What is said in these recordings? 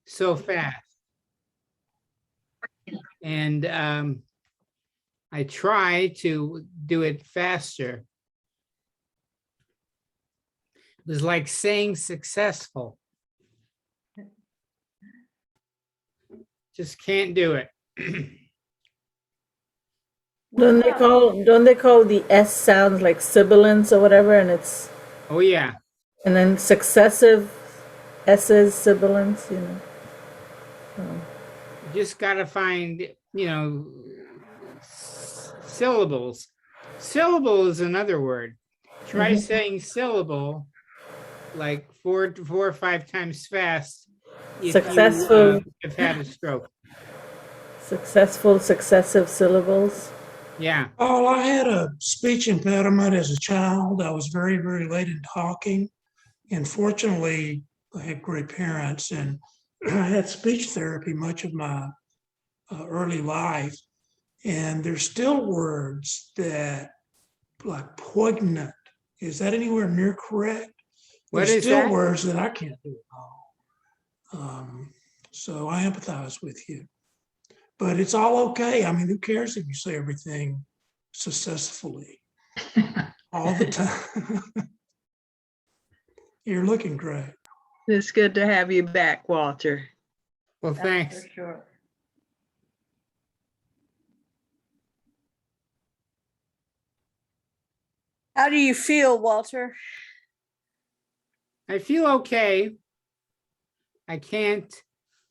so fast. And I try to do it faster. It was like saying successful. Just can't do it. Don't they call the S sounds like sibilants or whatever, and it's Oh, yeah. and then successive S's sibilants, you know. You just got to find, you know, syllables. Syllable is another word. Try saying syllable like four or five times fast if Successful. you have had a stroke. Successful successive syllables. Yeah. Oh, I had a speech impediment as a child. I was very, very late in talking. And fortunately, I had great parents, and I had speech therapy much of my early life. And there's still words that, like poignant, is that anywhere near correct? What There's is still that? words that I can't do at all. So I empathize with you. But it's all okay. I mean, who cares if you say everything successfully all the time? You're looking great. It's good to have you back, Walter. Well, That's thanks. for sure. How do you feel, Walter? I feel okay. I can't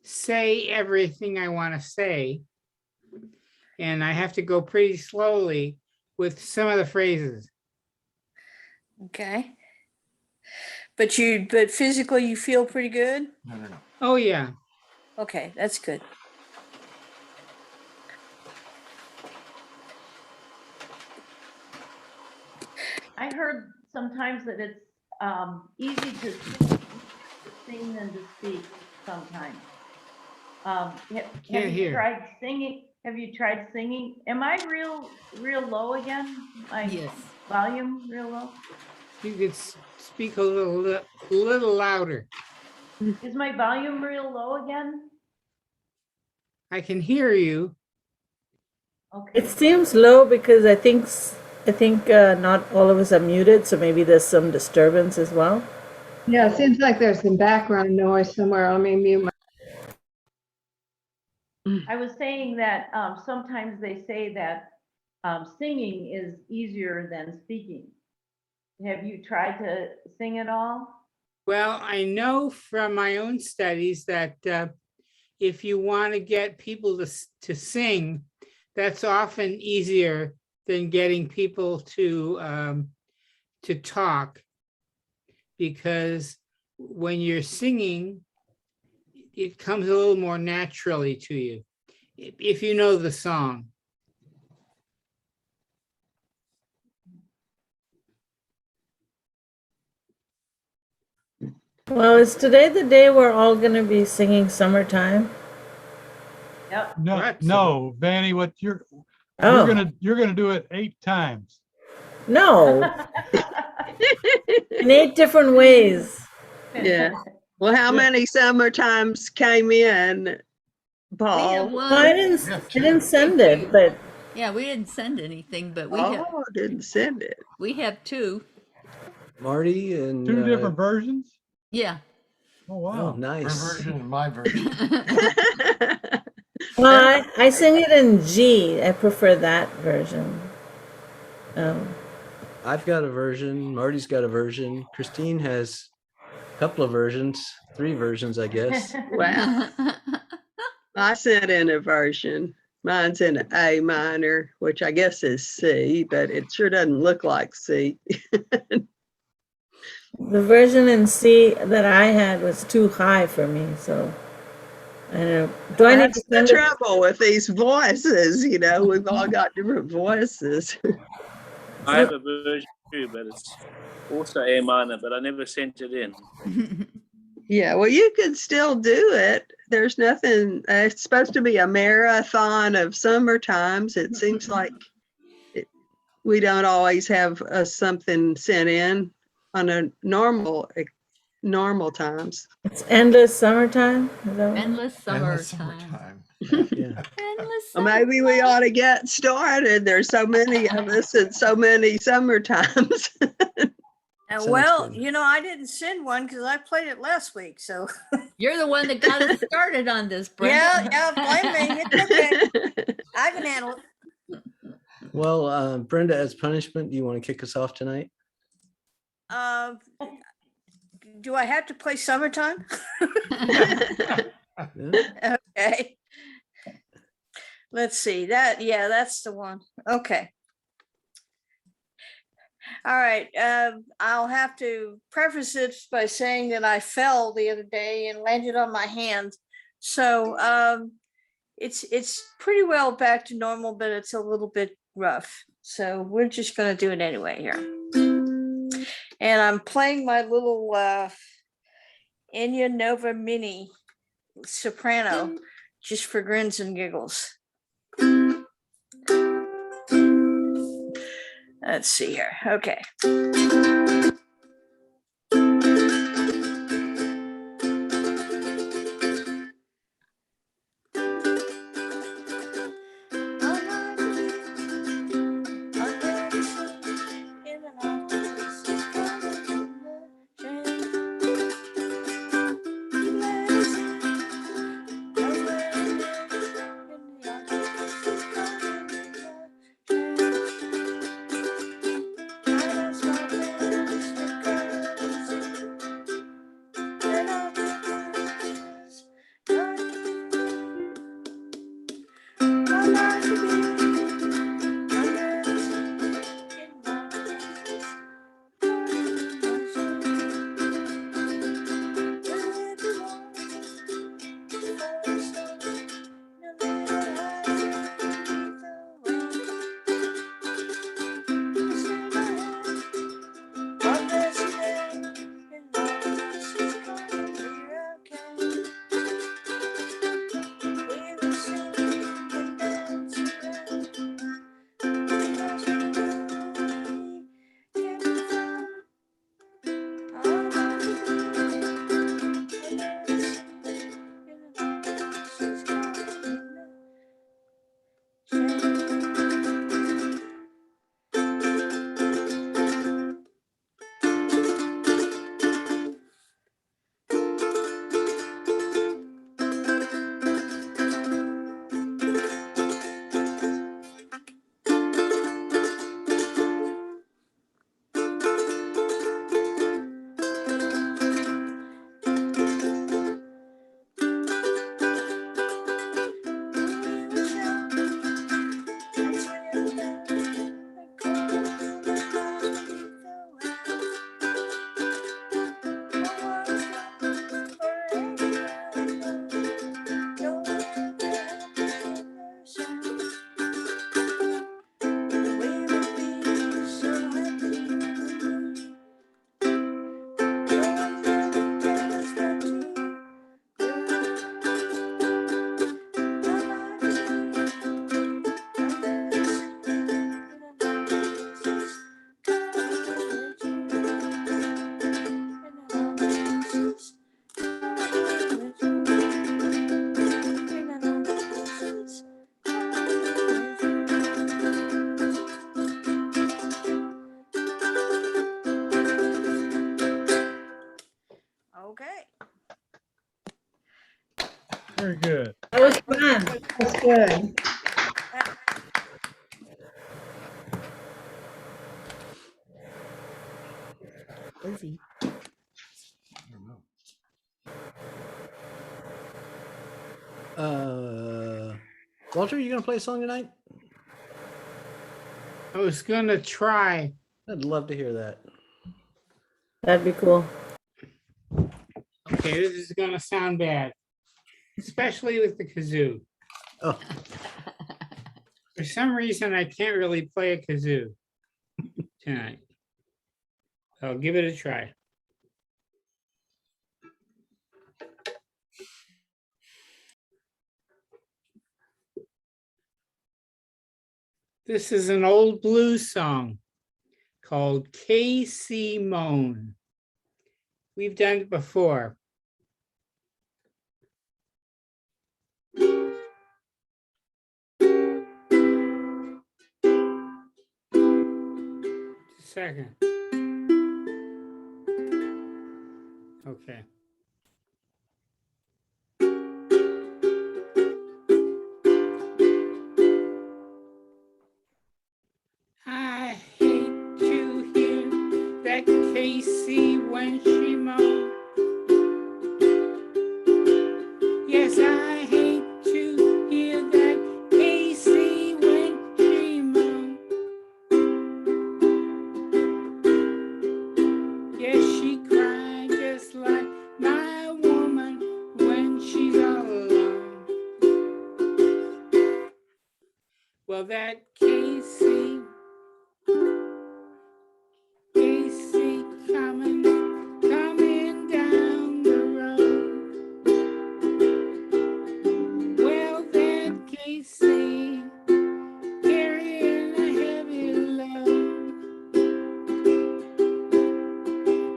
say everything I want to say. And I have to go pretty slowly with some of the phrases. Okay. But physically you feel pretty good? No. Oh, yeah. Okay, that's good. I heard sometimes that it's easy to sing than to speak sometimes. Have Can't you hear. tried singing? Have you tried singing? Am I real low again? My Yes. volume real low? You could speak a little louder. Is my volume real low again? I can hear you. Okay. It seems low because I think not all of us are muted, so maybe there's some disturbance as well. Yeah, it seems like there's some background noise somewhere. Let me mute my. I was saying that sometimes they say that singing is easier than speaking. Have you tried to sing at all? Well, I know from my own studies that if you want to get people to sing, that's often easier than getting people to talk, because when you're singing, it comes a little more naturally to you, if you know the song. Well, is today the day we're all going to be singing Summertime? Yep. No, Correct. no, Vany, what you're Oh, you're gonna do it 8 times. no, in 8 different ways. Yeah. Well, how Yeah. many summertimes came in, We have Paul? Well, I one. didn't send it, but Yeah, we didn't send anything, but we Oh, didn't send it. have 2. Marty and 2 different versions? Yeah. Oh, oh, wow. Her nice. version and my version. well, I sing it in G. I prefer that version. I've got a version. Marty's got a version. Christine has a couple of versions, 3 versions, I guess. Wow. I sent in a version. Mine's in A minor, which I guess is C, but it sure doesn't look like C. The version in C that I had was too high for me, so I don't know. Do I need to That's the send it? trouble with these voices, you know, we've all got different voices. I have a version too, but it's also A minor, but I never sent it in. Yeah, well, you could still do it. There's nothing, it's supposed to be a marathon of summertimes. It seems like we don't always have something sent in on a normal normal times. It's endless summertime. Is that what? Endless Endless summertime. Yeah. Endless Well, maybe we ought to get started. There's so many of us and so many summer times. Sounds Well, good. you know, I didn't send one because I played it last week. So You're the one that got us started on this, Brenda. yeah, blame me. It's okay. I can handle it. Well, Brenda, as punishment, do you want to kick us off tonight? Uh, do I have to play summertime? Yeah. Okay. Let's see that. Yeah, that's the one. Okay. All right. I'll have to preface it by saying that I fell the other day and landed on my hand. So it's pretty well back to normal, but it's a little bit rough. So we're just going to do it anyway here. And I'm playing my little Enya Nova Mini soprano just for grins and giggles. Let's see here. Okay. Okay. Very good. That was fun. That's good. Lizzie. Walter, you gonna play a song tonight? I was gonna try. I'd love to hear that. That'd be cool. Okay, this is gonna sound bad, especially with the kazoo. Oh, For some reason, I can't really play a kazoo tonight. I'll give it a try. This is an old blues song called K.C. Moan. We've done it before. Second. Okay. I hate to hear that Casey when she moans. Yes, I hate to hear that Casey when she moans. Yes, she cried just like my woman when she's all alone. Well, that Casey coming down the road. Well, that Casey carrying a heavy load.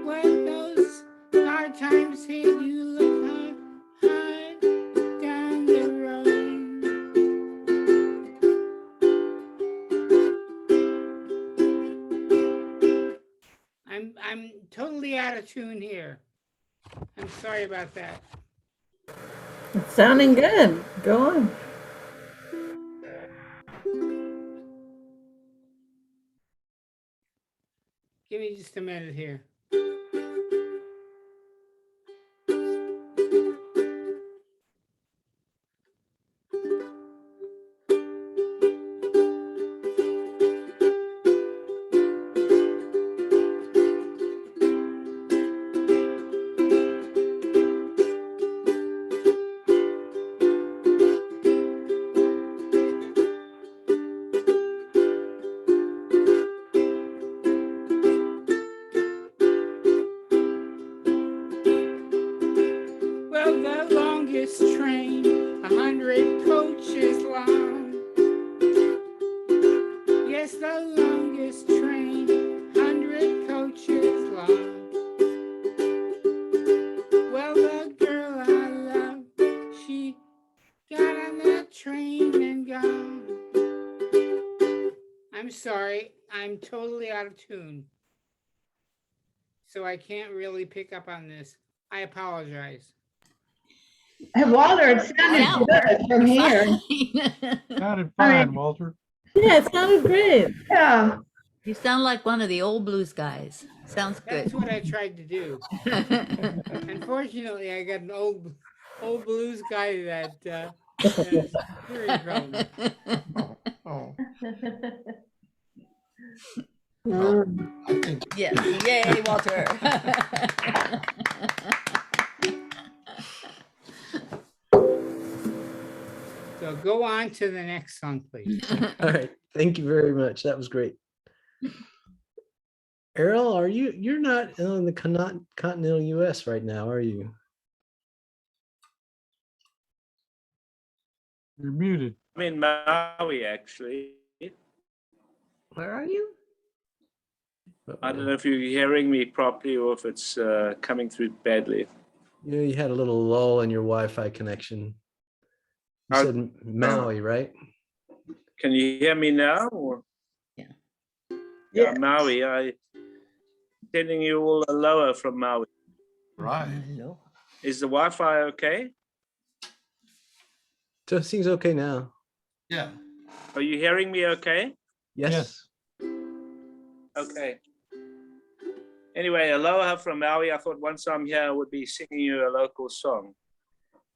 When those hard times hit, you look hard down the road. I'm totally out of tune here. I'm sorry about that. It's sounding good. Go on. Give me just a minute here. Well, the longest train, 100 coaches long. Yes, the longest train, 100 coaches long. Well, the girl I love, she got on that train and gone. I'm sorry, I'm totally out of tune. So I can't really pick up on this. I apologize. Hey, Walter, it sounded Sound good from here. Sounded I fine, mean- Walter. Yeah, it sounded great. Yeah. You sound like one of the old blues guys. Sounds That's good. what I tried to do. Unfortunately, I got an old blues guy that has hearing problems. Oh. Mm. Yes. Yay, Walter. So go on to the next song, please. All right. Thank you very much. That was great. Errol, you're not in the continental US right now, are you? You're muted. I'm in Maui, actually. Where are you? I don't know if you're hearing me properly or if it's coming through badly. You had a little lull in your Wi-Fi connection. You Oh. said Maui, right? Can you hear me now? Or? Yeah. Yeah, Maui. I sending you all aloha from Maui. Hello. Is the Wi-Fi okay? So it seems okay now. Are you hearing me okay? Yes. Okay. Anyway, aloha from Maui. I thought once I'm here, I would be singing you a local song.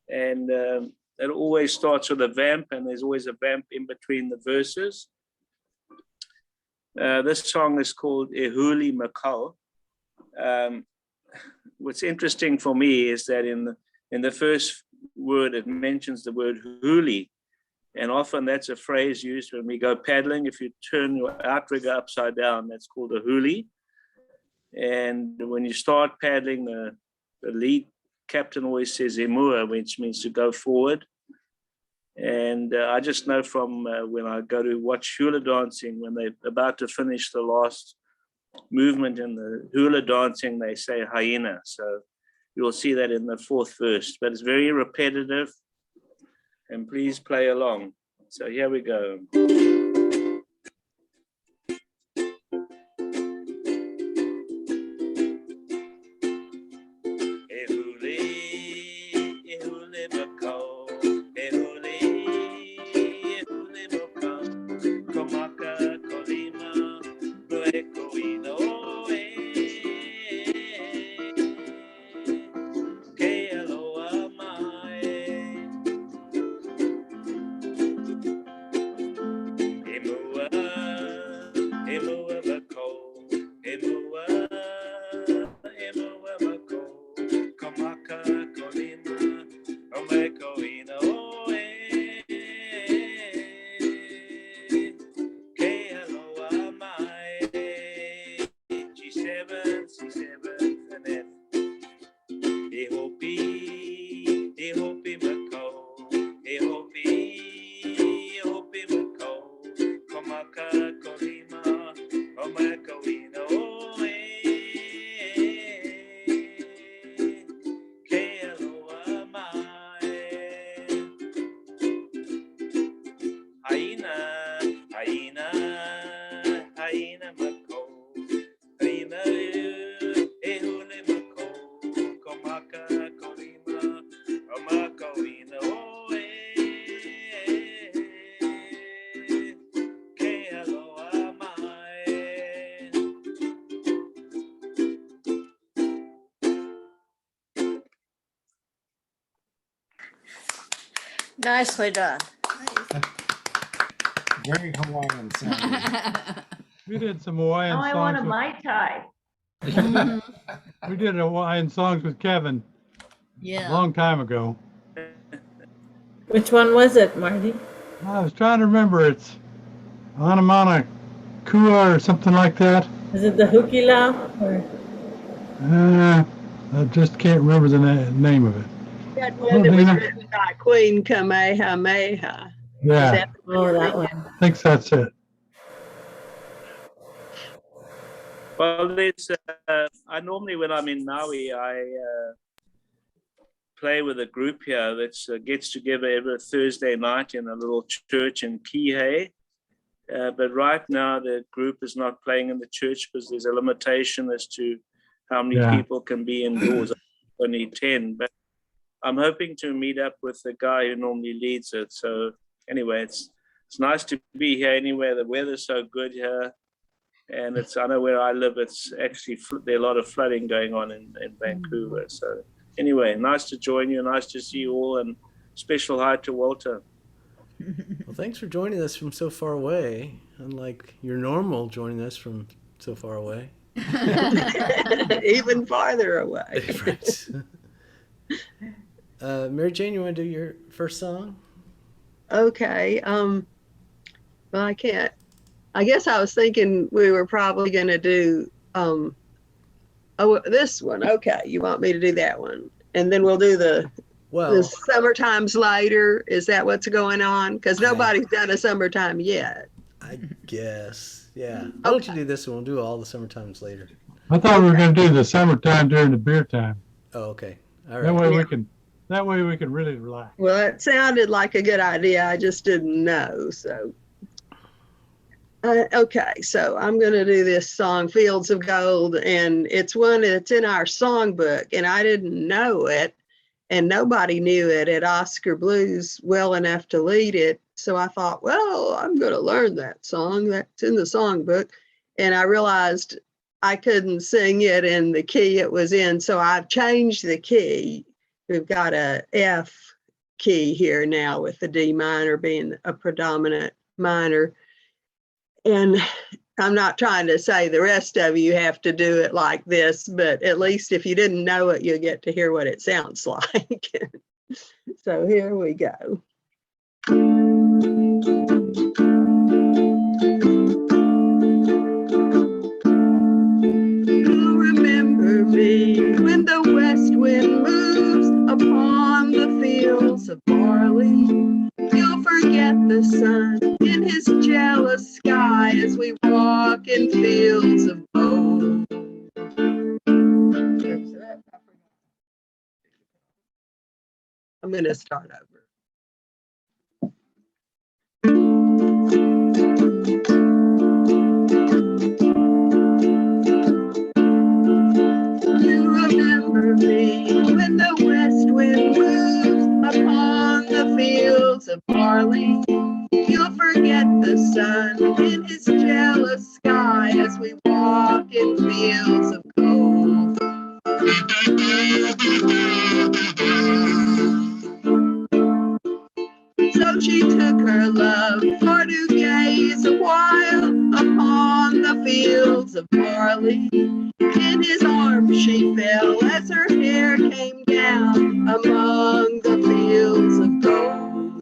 And it always starts with a vamp, and there's always a vamp in between the verses. This song is called Huli, Makou. What's interesting for me is that in the first word, it mentions the word Huli. And often that's a phrase used when we go paddling. If you turn your outrigger upside down, that's called a Huli. And when you start paddling, the lead captain always says emua, which means to go forward. And I just know from when I go to watch hula dancing, when they're about to finish the last movement in the hula dancing, they say hyena. So you'll see that in the fourth verse, but it's very repetitive. And please play along. So here we go. Nicely done. Very Hawaiian sounding. We did some Hawaiian Now I want a songs. Mai Tai. We did Hawaiian songs with Kevin a Yeah. long time ago. Which one was it, Marty? I was trying to remember. It's Anamana Kua or something like that. Is it the Hukila? Or I just can't remember the name of it. That one that was written by Queen Kamehameha. Yeah, Is that the one oh, you're that thinking? one. I think that's it. Well, there's, I normally, when I'm in Maui, I play with a group here that gets together every Thursday night in a little church in Kihei. But right now, the group is not playing in the church because there's a limitation as to how many people can be indoors. Only 10. But I'm hoping to meet up with the guy who normally leads it. So anyway, it's nice to be here anyway. The weather's so good here. And I know where I live, it's actually, there are a lot of flooding going on in Vancouver. So anyway, nice to join you. Nice to see you all. And special hi to Walter. Well, thanks for joining us from so far away, unlike your normal joining us from so far away. Even farther away. Right. Mary Jane, you want to do your first song? Okay. Well, I can't. I guess I was thinking we were probably going to do this one. Okay, you want me to do that one, and then we'll do the Summertime's later. Is that what's going on? Because nobody's done a Summertime yet. I guess. Yeah. Why don't you do this one? We'll do all the Summertimes later. I thought we were going to do the summertime during the beer time. Oh, okay. All right. That way we can really relax. Well, it sounded like a good idea. I just didn't know. So, okay. So I'm going to do this song, Fields of Gold. And it's one that's in our songbook. And I didn't know it. And nobody knew it at Oscar Blues well enough to lead it. So I thought, well, I'm going to learn that song. That's in the songbook. And I realized I couldn't sing it in the key it was in. So I've changed the key. We've got a F key here now with the D minor being a predominant minor. And I'm not trying to say the rest of you have to do it like this, but at least if you didn't know it, you'll get to hear what it sounds like. So here we go. You'll remember me when the west wind moves upon the fields of barley. You'll forget the sun in his jealous sky as we walk in fields of gold. I'm going to start over. You remember me when the west wind moves upon the fields of barley. You'll forget the sun in his jealous sky as we walk in fields of gold. So she took her love for to gaze a while upon the fields of barley. In his arms she fell as her hair came down among the fields of gold.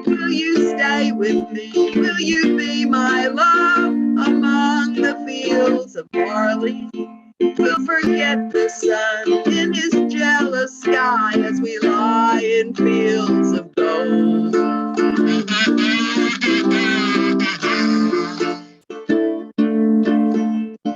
Will you stay with me? Will you be my love among the fields of barley? We'll forget the sun in his jealous sky as we lie in fields of gold.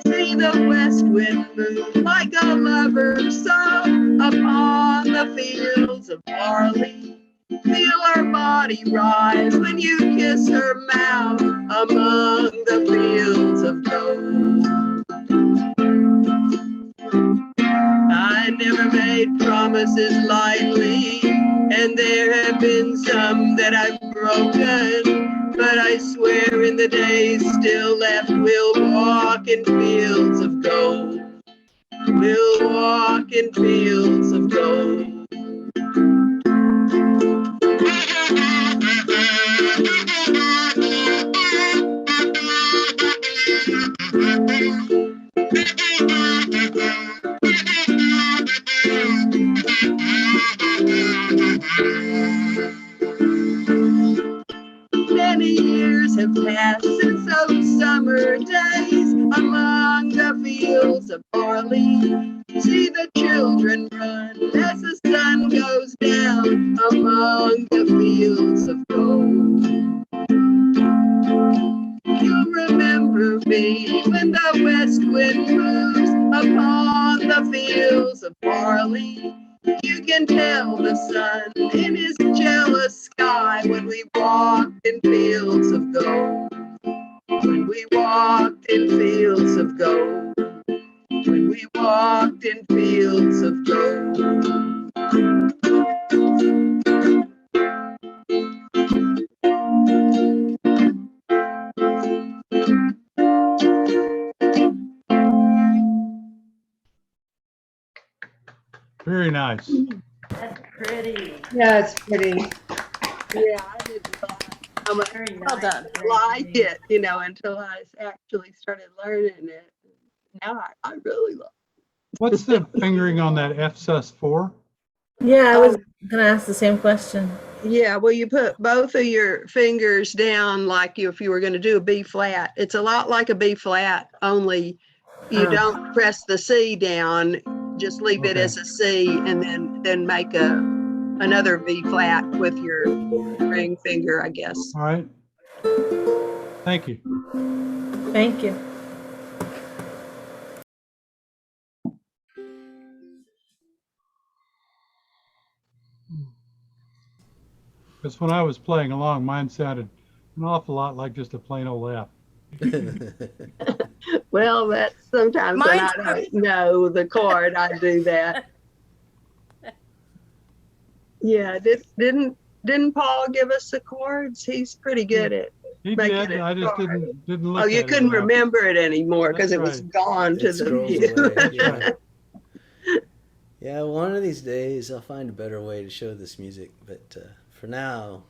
See the west wind move like a lover's song upon the fields of barley. Feel her body rise when you kiss her mouth among the fields of gold. I never made promises lightly, and there have been some that I've broken, but I swear in the days still left we'll walk in fields of gold. We'll walk in fields of gold. Many years have passed since those summer days among the fields of barley. See the children run as the sun goes down among the fields of gold. You'll remember me when the west wind moves upon the fields of barley. You can tell the sun in his jealous sky when we walked in fields of gold. When we walked in fields of gold. When we walked in fields of gold. Very nice. That's pretty. Yeah, it's pretty. Yeah, I didn't how much Very well nice, done. very Like pretty. it, until I actually started learning it. Now I really love What's the fingering on that F sus4? Yeah, I was gonna ask the same question. Yeah, well, you put both of your fingers down like if you were going to do a B flat. It's a lot like a B flat, only you don't press the C down, just leave it Okay. as a C and then make another B flat with your ring finger, I guess. All right. Thank you. Thank you. Because when I was playing along, mine sounded an awful lot like just a plain old F. Well, that's sometimes when Mine's I don't know the chord, I do that. Yeah, didn't Paul give us the chords? He's pretty good at He making did. it I just hard. didn't look Oh, at you it couldn't enough. remember it anymore because it That's was right. gone to It the scrolls view. away. That's Yeah. right. Yeah, one of these days I'll find a better way to show this music, but for now,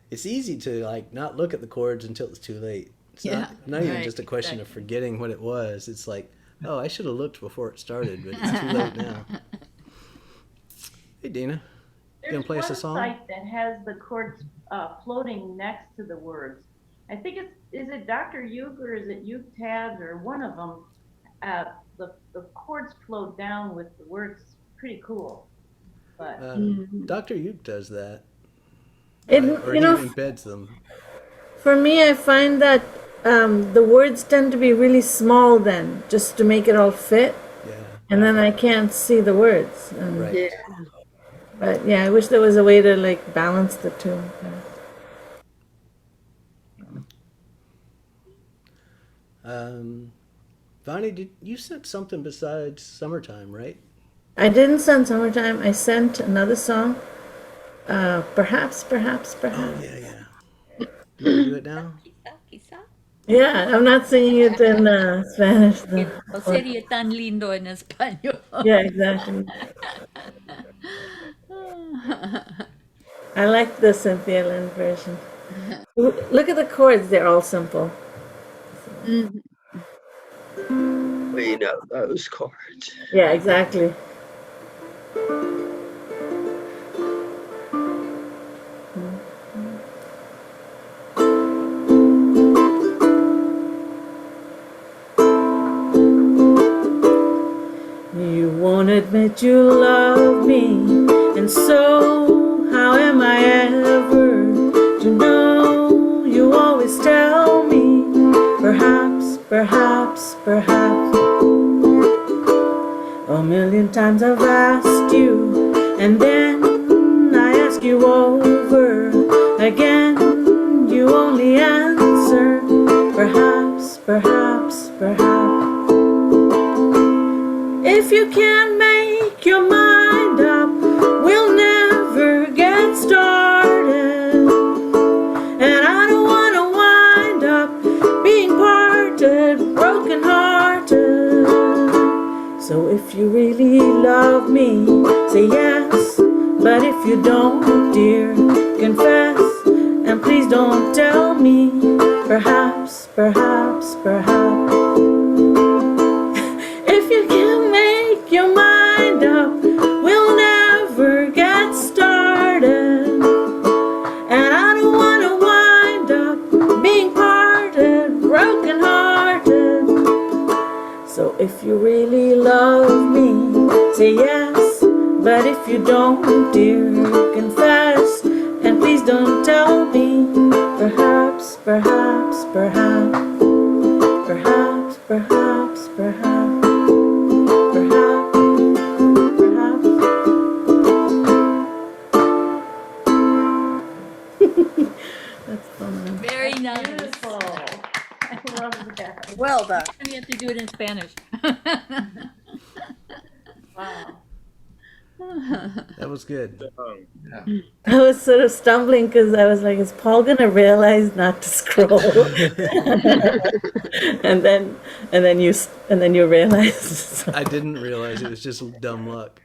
it's easy to like not look at the chords until it's too late. It's not even right, just a question of exactly. forgetting what it was. It's like, oh, I should have looked before it started, but it's too late now. Hey, Dina, you gonna There's play us a one song? site that has the chords floating next to the words. I think is it Dr. Uke or is it Uke Tabs or one of them? The chords float down with the words. Pretty cool. But Dr. Uke does that. It, Or you he know, embeds them. for me, I find that the words tend to be really small then, just to make it all fit. Yeah. and then I can't see the words. And, Right. Yeah. But yeah, I wish there was a way to like balance the two. Vany, did you sent something besides Summertime, right? I didn't send Summertime. I sent another song. Perhaps. Oh, yeah, yeah. You want to do it now? Quizá, quizá. Yeah, I'm not singing it in Spanish though. No sería tan lindo en español. Yeah, exactly. I like the Cynthia Lynn version. Look at the chords, they're all simple. We know those chords. Yeah, exactly. You won't admit you love me, and so how am I ever to know? You always tell me, perhaps. A million times I've asked you, and then I ask you over again. You only answer, perhaps. If you can't make your mind up, we'll never get started. And I don't want to wind up being parted, broken hearted. So if you really love me, say yes. But if you don't, dear, confess. And please don't tell me, perhaps. If you can't make your mind up, we'll never get started. And I don't want to wind up being parted, broken hearted. So if you really love me, say yes. But if you don't, dear, confess. And please don't tell me, perhaps. That's fun. Very nice. Beautiful. I love that. Well done. And you have to do it in Spanish. Wow. That was good. I was sort of stumbling because I was like, is Paul gonna realize not to scroll? and then you realized. I didn't realize it was just dumb luck.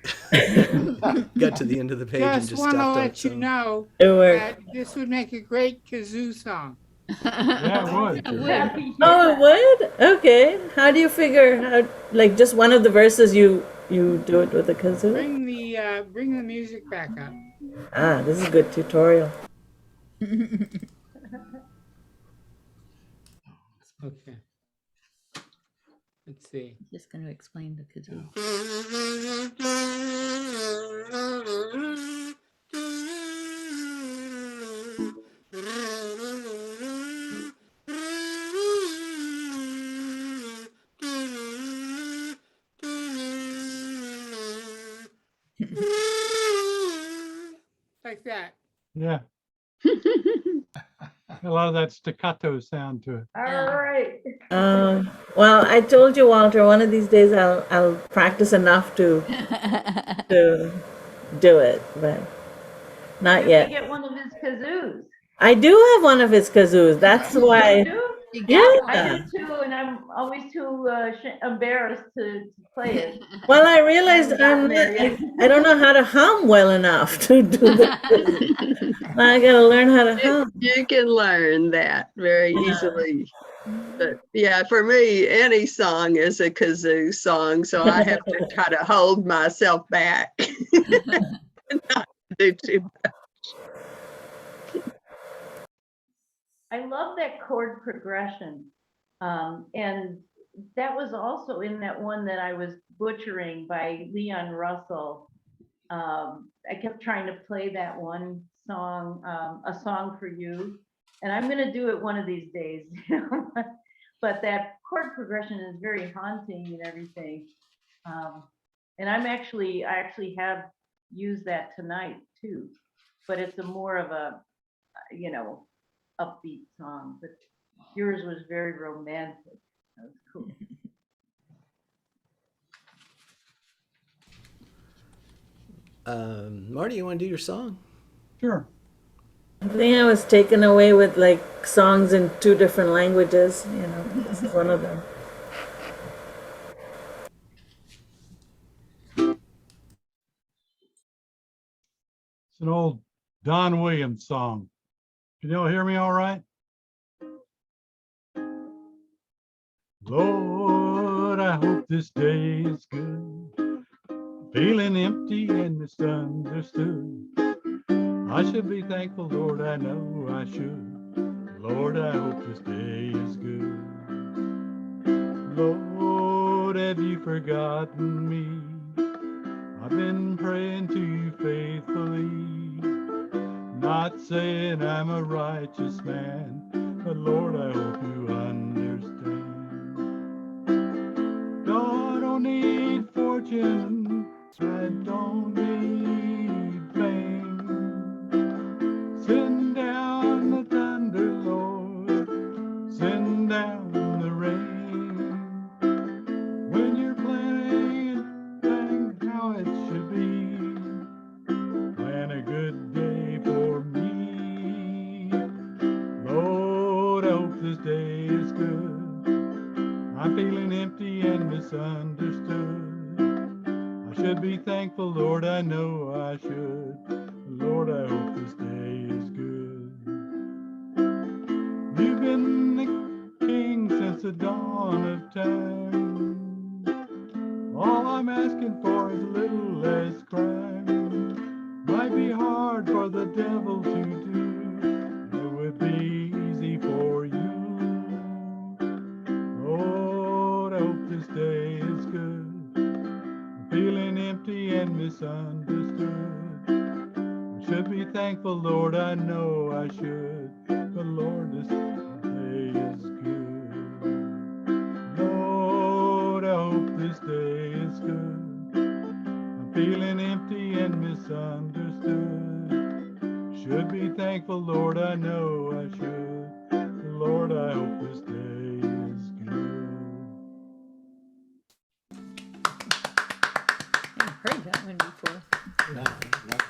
Got to the end of the page and Just just want to stopped on let its you own. know It worked. that this would make a great kazoo song. Yeah, it would. Oh, it would? Okay. How do you figure how? Like just one of the verses you do it with the kazoo? Bring the music back up. Ah, this is a good tutorial. Okay. Let's see. Just going to explain the kazoo. Like that. Yeah. A lot of that staccato sound to it. All right. Well, I told you, Walter, one of these days I'll practice enough to do it, but not You yet. get one of his kazoos. I do have one of his kazoos. That's why. You do? Yeah. I do too, and I'm always too embarrassed to play it. Well, I realized Haven't gotten there yet. I don't know how to hum well enough to do this. I gotta learn how to hum. You can learn that very easily. But yeah, for me, any song is a kazoo song, so I have to try to hold myself back and not do too much. I love that chord progression. And that was also in that one that I was butchering by Leon Russell. I kept trying to play that one song, A Song for You. And I'm going to do it one of these days. But that chord progression is very haunting and everything. And I actually have used that tonight too, but it's a more of a, upbeat song, but yours was very romantic. That was cool. Marty, you want to do your song? Sure. I think I was taken away with like songs in 2 different languages. This is one of them. It's an old Don Williams song. Can y'all hear me all right? Lord, I hope this day is good. Feeling empty and misunderstood. I should be thankful, Lord, I know I should. Lord, I hope this day is good. Lord, have you forgotten me? I've been praying to you faithfully, not saying I'm a righteous man, but Lord, I hope you understand. God, I don't need fortune, I don't need fame. Send down the thunder, Lord, send down the rain. When you're planning how it should be, plan a good day for me. Lord, I hope this day is good. I'm feeling empty and misunderstood. I should be thankful, Lord, I know I should. Lord, I hope this day is good. You've been the king since the dawn of time. All I'm asking for is a little less crime. Might be hard for the devil to do. It would be easy for you. Lord, I hope this day is good. I'm feeling empty and misunderstood. I should be thankful, Lord, I know I should. But Lord, this day is good. Lord, I hope this day is good. I'm feeling empty and misunderstood. Should be thankful, Lord, I know I should. Lord, I hope this day is good. I've heard that one before.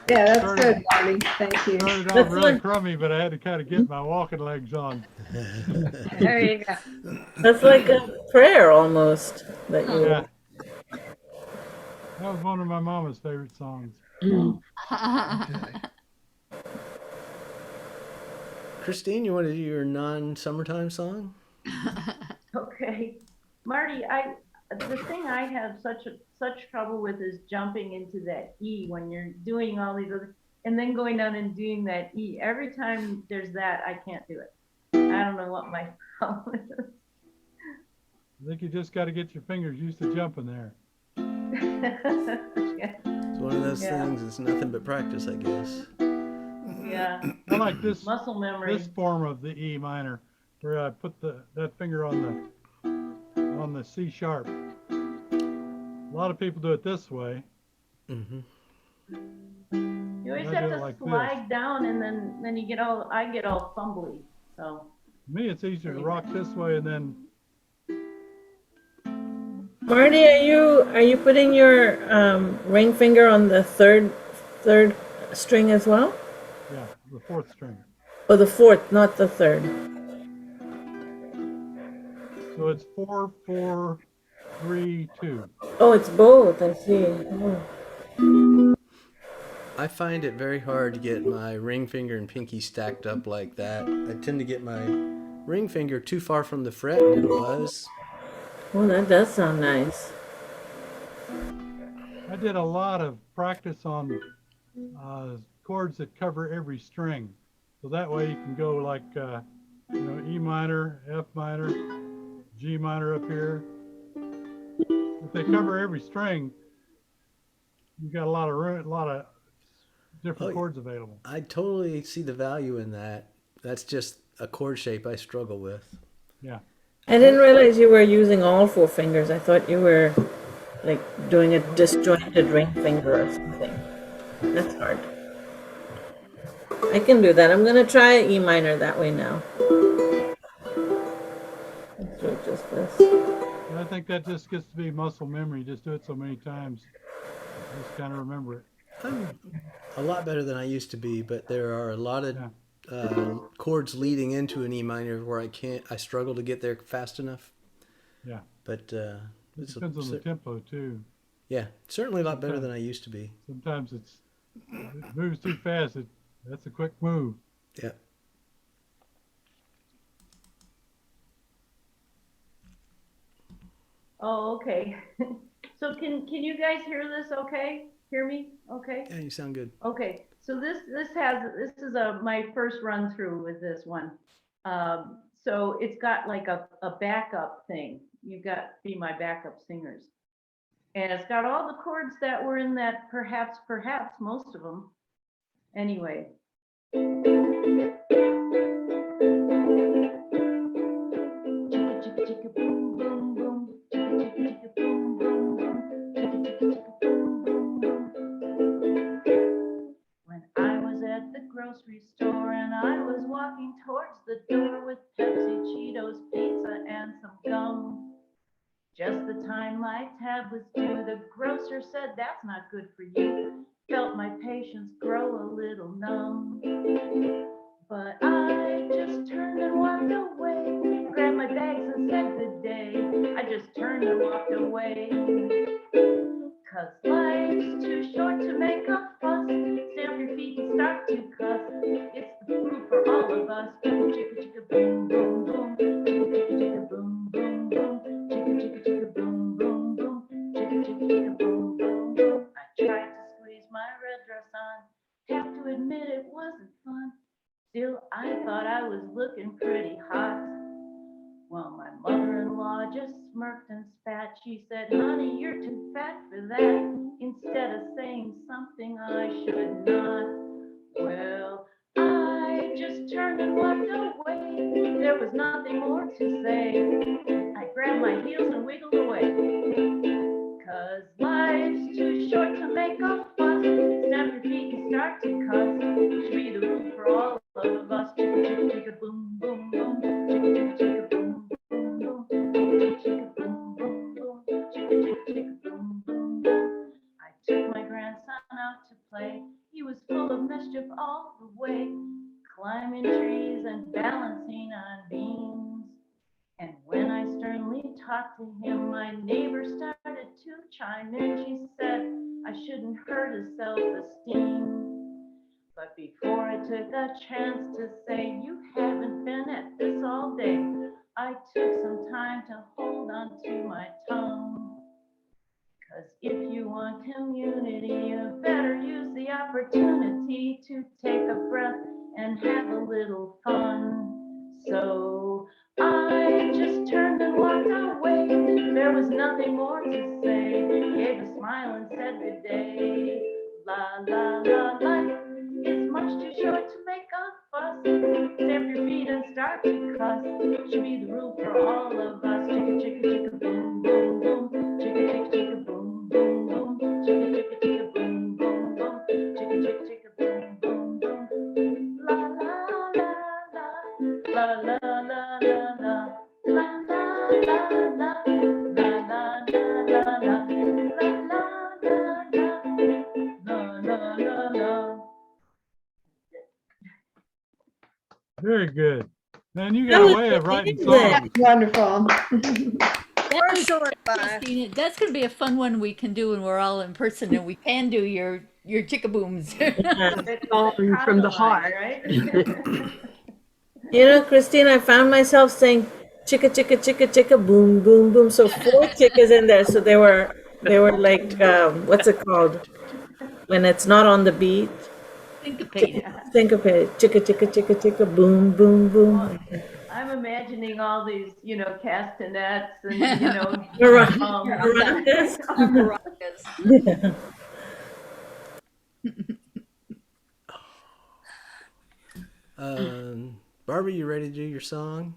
Yeah, that's good, Marty. Thank you. Started off That's really like- crummy, but I had to kind of get my walking legs on. There you go. That's like a prayer almost that you. Yeah. That was one of my mama's favorite songs. Christine, you want to do your non-summertime song? Okay, Marty, the thing I have such trouble with is jumping into that E when you're doing all these other, and then going down and doing that E. Every time there's that, I can't do it. I don't know what my problem is. I think you just got to get your fingers used to jumping there. Yeah. It's one of those Yeah. things. It's nothing but practice, I guess. Yeah, I like this muscle memory. this form of the E minor, where I put that finger on the C sharp. A lot of people do it this way. Mm-hmm. You always I have do it to like slide down, and then I get all fumbly. So To me, it's easier to rock this way and then Marty, are you putting your ring finger on the third string as well? yeah, the fourth string. Or the fourth, not the third? So it's 4, 4, 3, 2. Oh, it's both. I see. Oh. I find it very hard to get my ring finger and pinky stacked up like that. I tend to get my ring finger too far from the fret and it'll buzz. Well, that does sound nice. I did a lot of practice on chords that cover every string. So that way you can go like, E minor, F minor, G minor up here. If they cover every string, you've got a lot of different chords available. I totally see the value in that. That's just a chord shape I struggle with. Yeah. I didn't realize you were using all 4 fingers. I thought you were like doing a disjointed ring finger or something. That's hard. I can do that. I'm gonna try E minor that way now. Let's do it just this. I think that just gets to be muscle memory. Just do it so many times. Just kind of remember it. I'm a lot better than I used to be, but there are a lot of chords leading into an E minor where I struggle to get there fast enough. Yeah. But it depends on the tempo too. Yeah, certainly a lot better than I used to be. Sometimes it moves too fast. That's a quick move. Yeah. Oh, okay. So can you guys hear this okay? Hear me? Okay. Yeah, you sound good. Okay. So this is my first run through with this one. So it's got like a backup thing. You've got to be my backup singers. And it's got all the chords that were in that perhaps, most of them. Anyway. When I was at the grocery store and I was walking towards the door with Pepsi, Cheetos, pizza, and some gum. Just the time my tab was due, the grocer said, "That's not good for you." Felt my patience grow a little numb. But I just turned and walked away, grabbed my bags and said good day. I just turned and walked away. 'Cause life's too short to make a fuss. Stamp your feet and start to cuss. It's the food for all of us. Chicka chicka boom boom boom. Chicka chicka boom boom boom. Chicka chicka boom boom boom. Chicka chicka boom boom boom. I tried to squeeze my red dress on. Have to admit it wasn't fun. Still, I thought I was looking pretty hot. Well, my mother-in-law just smirked and spat. She said, "Honey, you're too fat for that." Instead of saying something I should not. Well, I just turned and walked away. There was nothing more to say. I grabbed my heels and wiggled away. 'Cause life's too short to make a fuss. Snap your feet and start to cuss. Should be the rule for all of us. Chicka chicka chicka boom boom boom. Chicka chicka chicka boom boom boom. Chicka chicka boom boom boom. Chicka chicka chicka boom boom boom. I took my grandson out to play. He was full of mischief all the way, climbing trees and balancing on beams. And when I sternly talked to him, my neighbor started to chime in. She said I shouldn't hurt his self-esteem. But before I took a chance to say, "You haven't been at this all day," I took some time to hold on to my tongue. 'Cause if you want community, you better use the opportunity to take a breath and have a little fun. So I just turned and walked away. There was nothing more to say. Gave a smile and said good day. La la la, life is much too short to make a fuss. Stamp your feet and start to cuss. Should be the rule for all of us. Chicka chicka chicka boom boom boom. Chicka chicka chicka boom boom boom. Chicka chicka chicka boom boom boom. Chicka chicka chicka boom boom boom. La la la la. La la la la la. La la la la. La la la la la. La la la la. Very good. Man, you got a way of writing songs. Wonderful. We're short by. Christine, that's going to be a fun one we can do when we're all in person and we can do your chicka booms. Song from the heart. Right? You know, Christine, I found myself saying chicka chicka chicka chicka boom boom boom. So 4 chickas in there. So they were like what's it called when it's not on the beat? Syncopated. Syncopated. Chicka chicka chicka chicka boom boom boom. I'm imagining all these, castanets and, Maracas. Maracas. Barbara, you ready to do your song?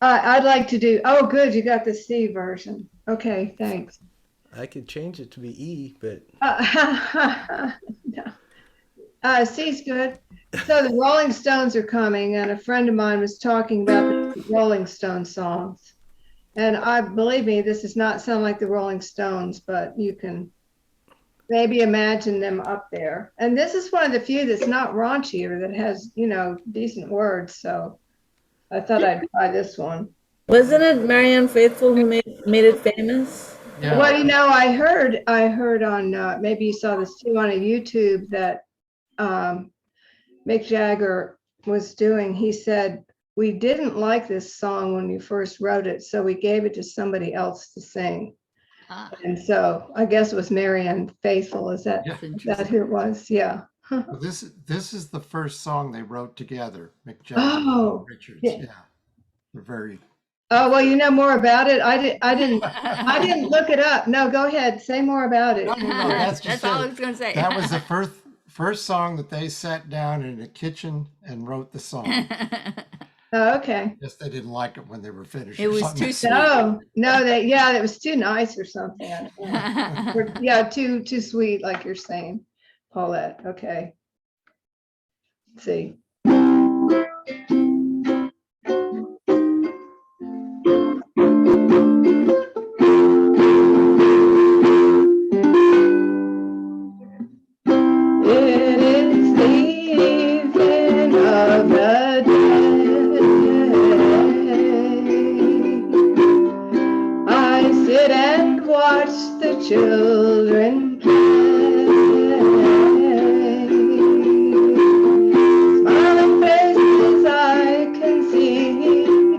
I'd like to do, oh, good, you got the C version. Okay, thanks. I could change it to be E, but No. C's good. So the Rolling Stones are coming, and a friend of mine was talking about the Rolling Stones songs. And believe me, this does not sound like the Rolling Stones, but you can maybe imagine them up there. And this is one of the few that's not raunchy or that has, decent words. So I thought I'd try this one. Wasn't it Marianne Faithfull who made it famous? Yeah. Well, I heard on, maybe you saw this too on a YouTube that Mick Jagger was doing. He said, we didn't like this song when we first wrote it, so we gave it to somebody else to sing. Ah, And so I guess it was Marianne Faithfull. Is that, Yeah. that who it was? Yeah. Well, this is the first song they wrote together, Mick Jagger Oh, and Richards. yeah. Yeah. They're very. Oh, well, you know more about it. I didn't look it up. No, go ahead. Say more about it. No, that's just all I it. was going to say. That was the first song that they sat down in a kitchen and wrote the song. Oh, okay. Yes, they didn't like it when they were finished. It or was something. too sweet. No, that was too nice or something. Yeah, too sweet, like you're saying, Paulette. Okay. Let's see. It is the evening of the day. I sit and watch the children play. Smiling faces I can see,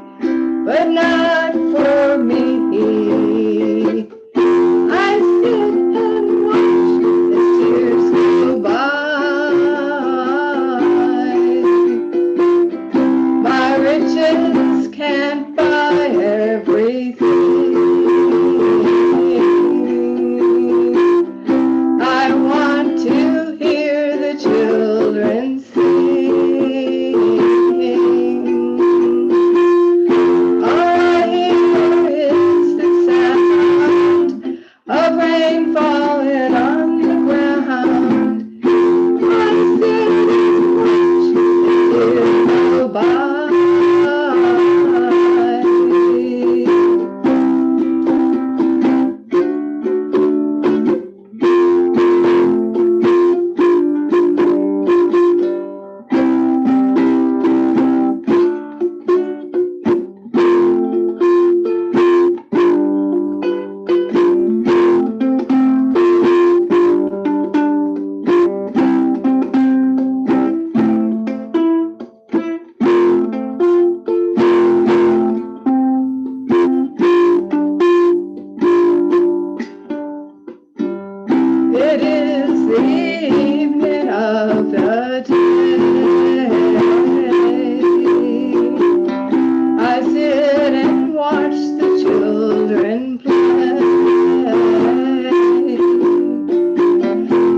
but not for me. I sit and watch as tears go by. My riches can't buy everything. I want to hear the children sing. All I hear is the sound of rain falling on the ground. I sit and watch the tears go by. It is the evening of the day. I sit and watch the children play.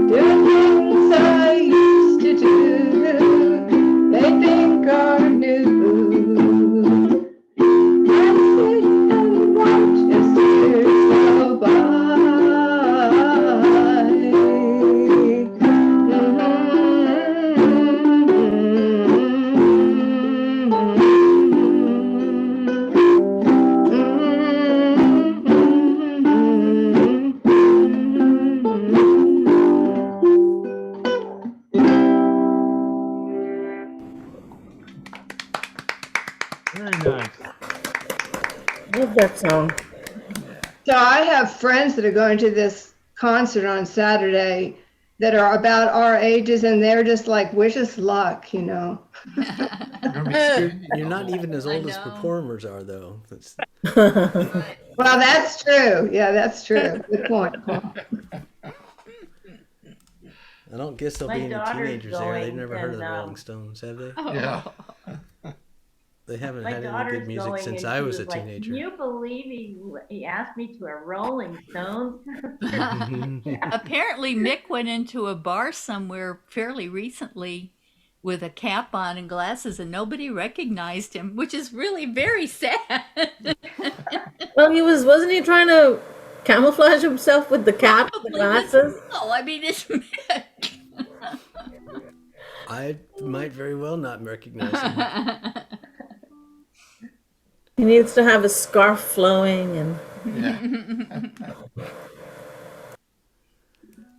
Do things I used to do, they think are new. I sit and watch as tears go by. Very nice. Love that song. So I have friends that are going to this concert on Saturday that are about our ages, and they're just like, wish us luck, You're gonna be singing you're the not whole- even as I old as know. performers are, though. That's, Well, that's true. Yeah, that's true. Good point, Paul. I don't guess there'll My be any daughter's teenagers there. They've going, never heard of the and, Rolling Stones, have they? Yeah. They haven't My had any daughter's good music going, since and I she was a like, teenager. Can you believe he asked me to a Rolling Stones? Apparently, Mick went into a bar somewhere fairly recently with a cap on and glasses, and nobody recognized him, which is really very sad. Well, wasn't he trying to camouflage himself with the cap, the glasses? No, I mean, it's I might very well not recognize him. He needs to have a scarf flowing and. Yeah.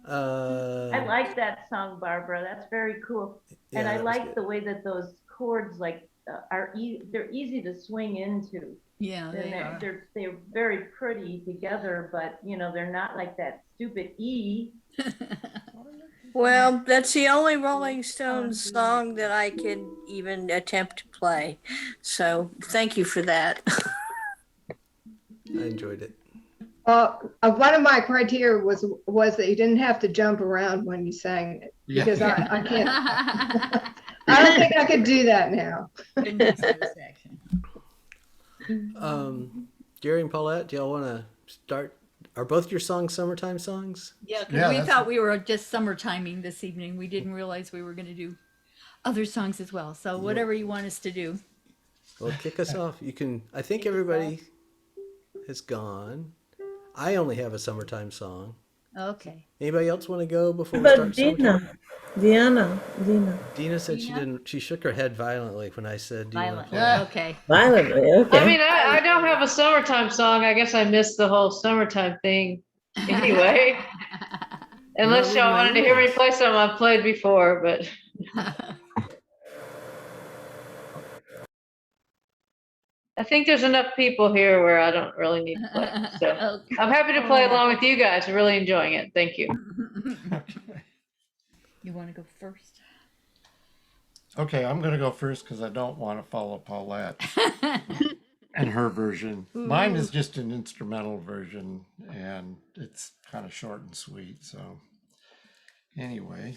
I like that song, Barbara. That's very cool. And Yeah, I that was like good. the way that those chords like they're easy to swing into. yeah, And they are. they're very pretty together, but they're not like that stupid E. Well, that's the only Rolling Stones song that I can even attempt to play. So thank you for that. I enjoyed it. One of my criteria was that you didn't have to jump around when you sang it, Yeah. because I can't. I don't think I could do that now. Gary and Paulette, do y'all want to start? Are both your songs summertime songs? Yeah, 'cause Yeah, we that's- thought we were just summertiming this evening. We didn't realize we were going to do other songs as well. So whatever you want us to do. Well, kick us off. You can. I think everybody has gone. I only have a summertime song. Okay. Anybody else want to go before we But start? Summertime? Dina. Dina said she Dina? didn't. She shook her head violently when I said, "Do you want to Violent. play?" Okay. Violently, okay. I mean, I don't have a summertime song. I guess I missed the whole summertime thing anyway. Unless y'all wanted to hear me play something I've played before, but I think there's enough people here where I don't really need to play. So Okay. I'm happy to play along with you guys. I'm really enjoying it. Thank you. You want to go first? Okay, I'm going to go first because I don't want to follow Paulette and her version. Mine is just an instrumental version, and it's kind of short and sweet. So anyway.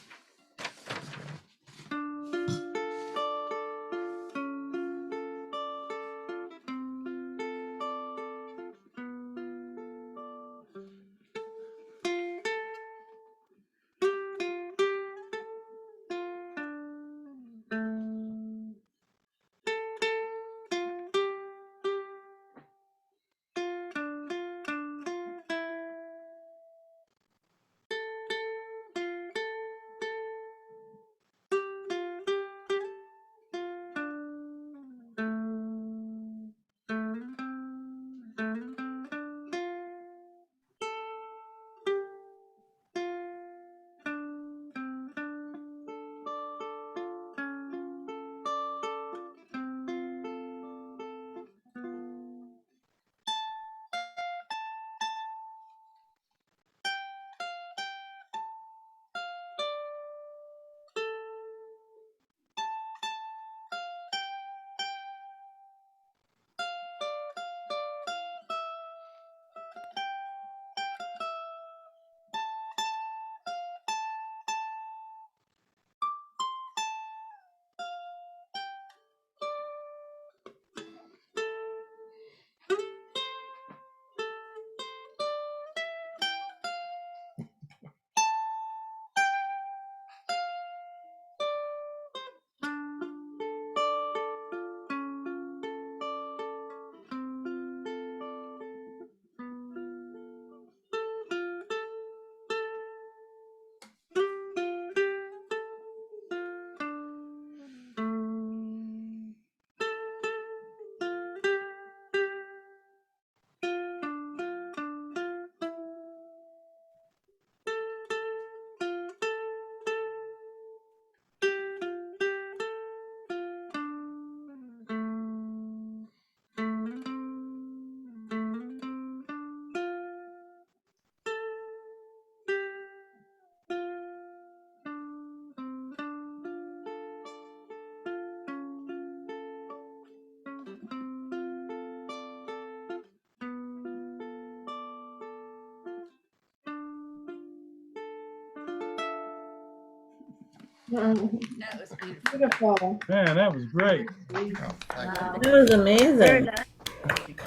That was beautiful. Beautiful. Man, that was great. It was amazing.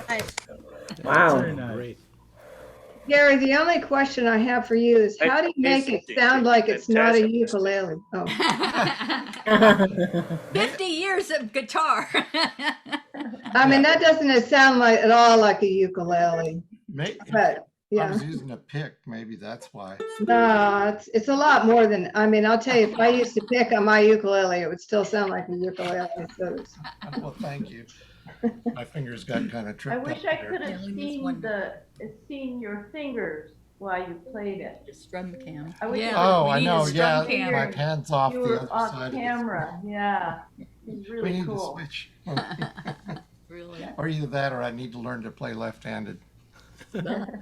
Nice. Wow. Very nice. Great. Gary, the only question I have for you is how do you make it sound like it's not a ukulele? Oh, 50 years of guitar. I mean, that doesn't sound like at all like a ukulele, but I yeah. was using a pick, maybe that's why. No, it's a lot more than, I mean, I'll tell you, if I used to pick on my ukulele, it would still sound like a ukulele. So it's- Well, thank you. My fingers got kind of I tripped wish up I there. could have seen your fingers while you played it. Just drum cam. I wish Yeah. Oh, we I need a know. strum Yeah, cam. my hand's off You the were other off side camera. Yeah, it's of this. We really need to cool. switch. Really? Or either that or I need to learn to play left-handed. The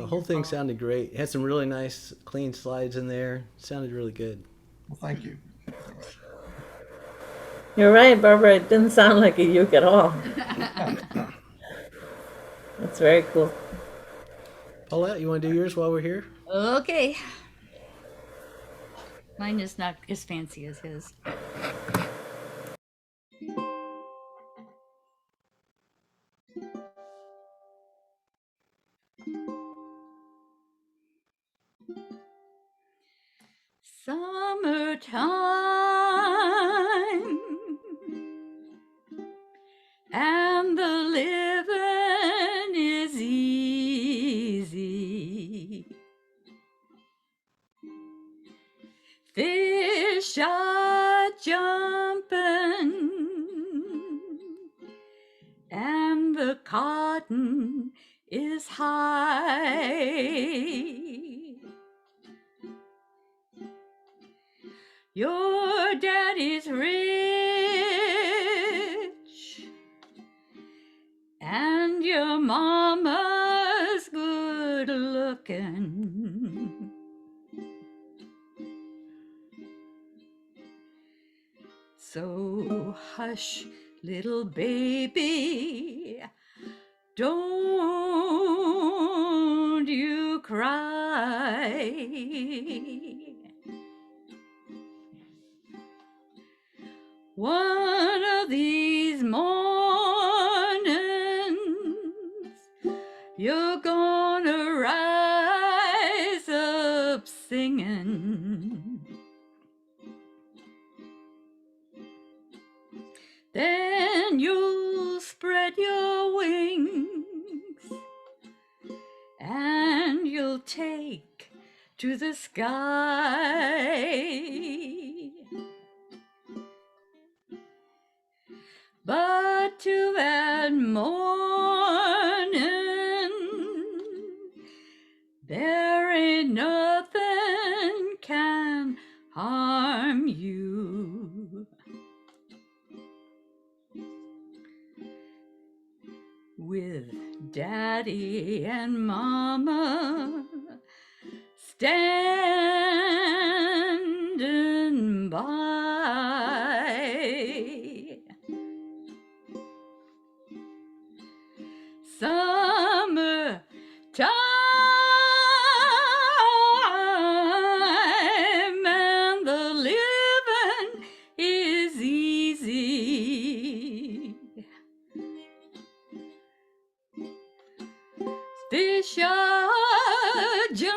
whole thing sounded great. It had some really nice, clean slides in there. Sounded really good. Well, thank you. You're right, Barbara. It didn't sound like a uke at all. That's very cool. Paulette, you want to do yours while we're here? Okay. Mine is not as fancy as his. Summertime and the living is easy. Fish are jumping and the cotton is high. Your daddy's rich and your mama's good looking. So hush, little baby, don't you cry. One of these mornings, you're gonna rise up singing. Then you'll spread your wings and you'll take to the sky. But to that morning, there ain't nothing can harm you. With Daddy and Mama standing by. Summer time and the living is easy. Fish are jumping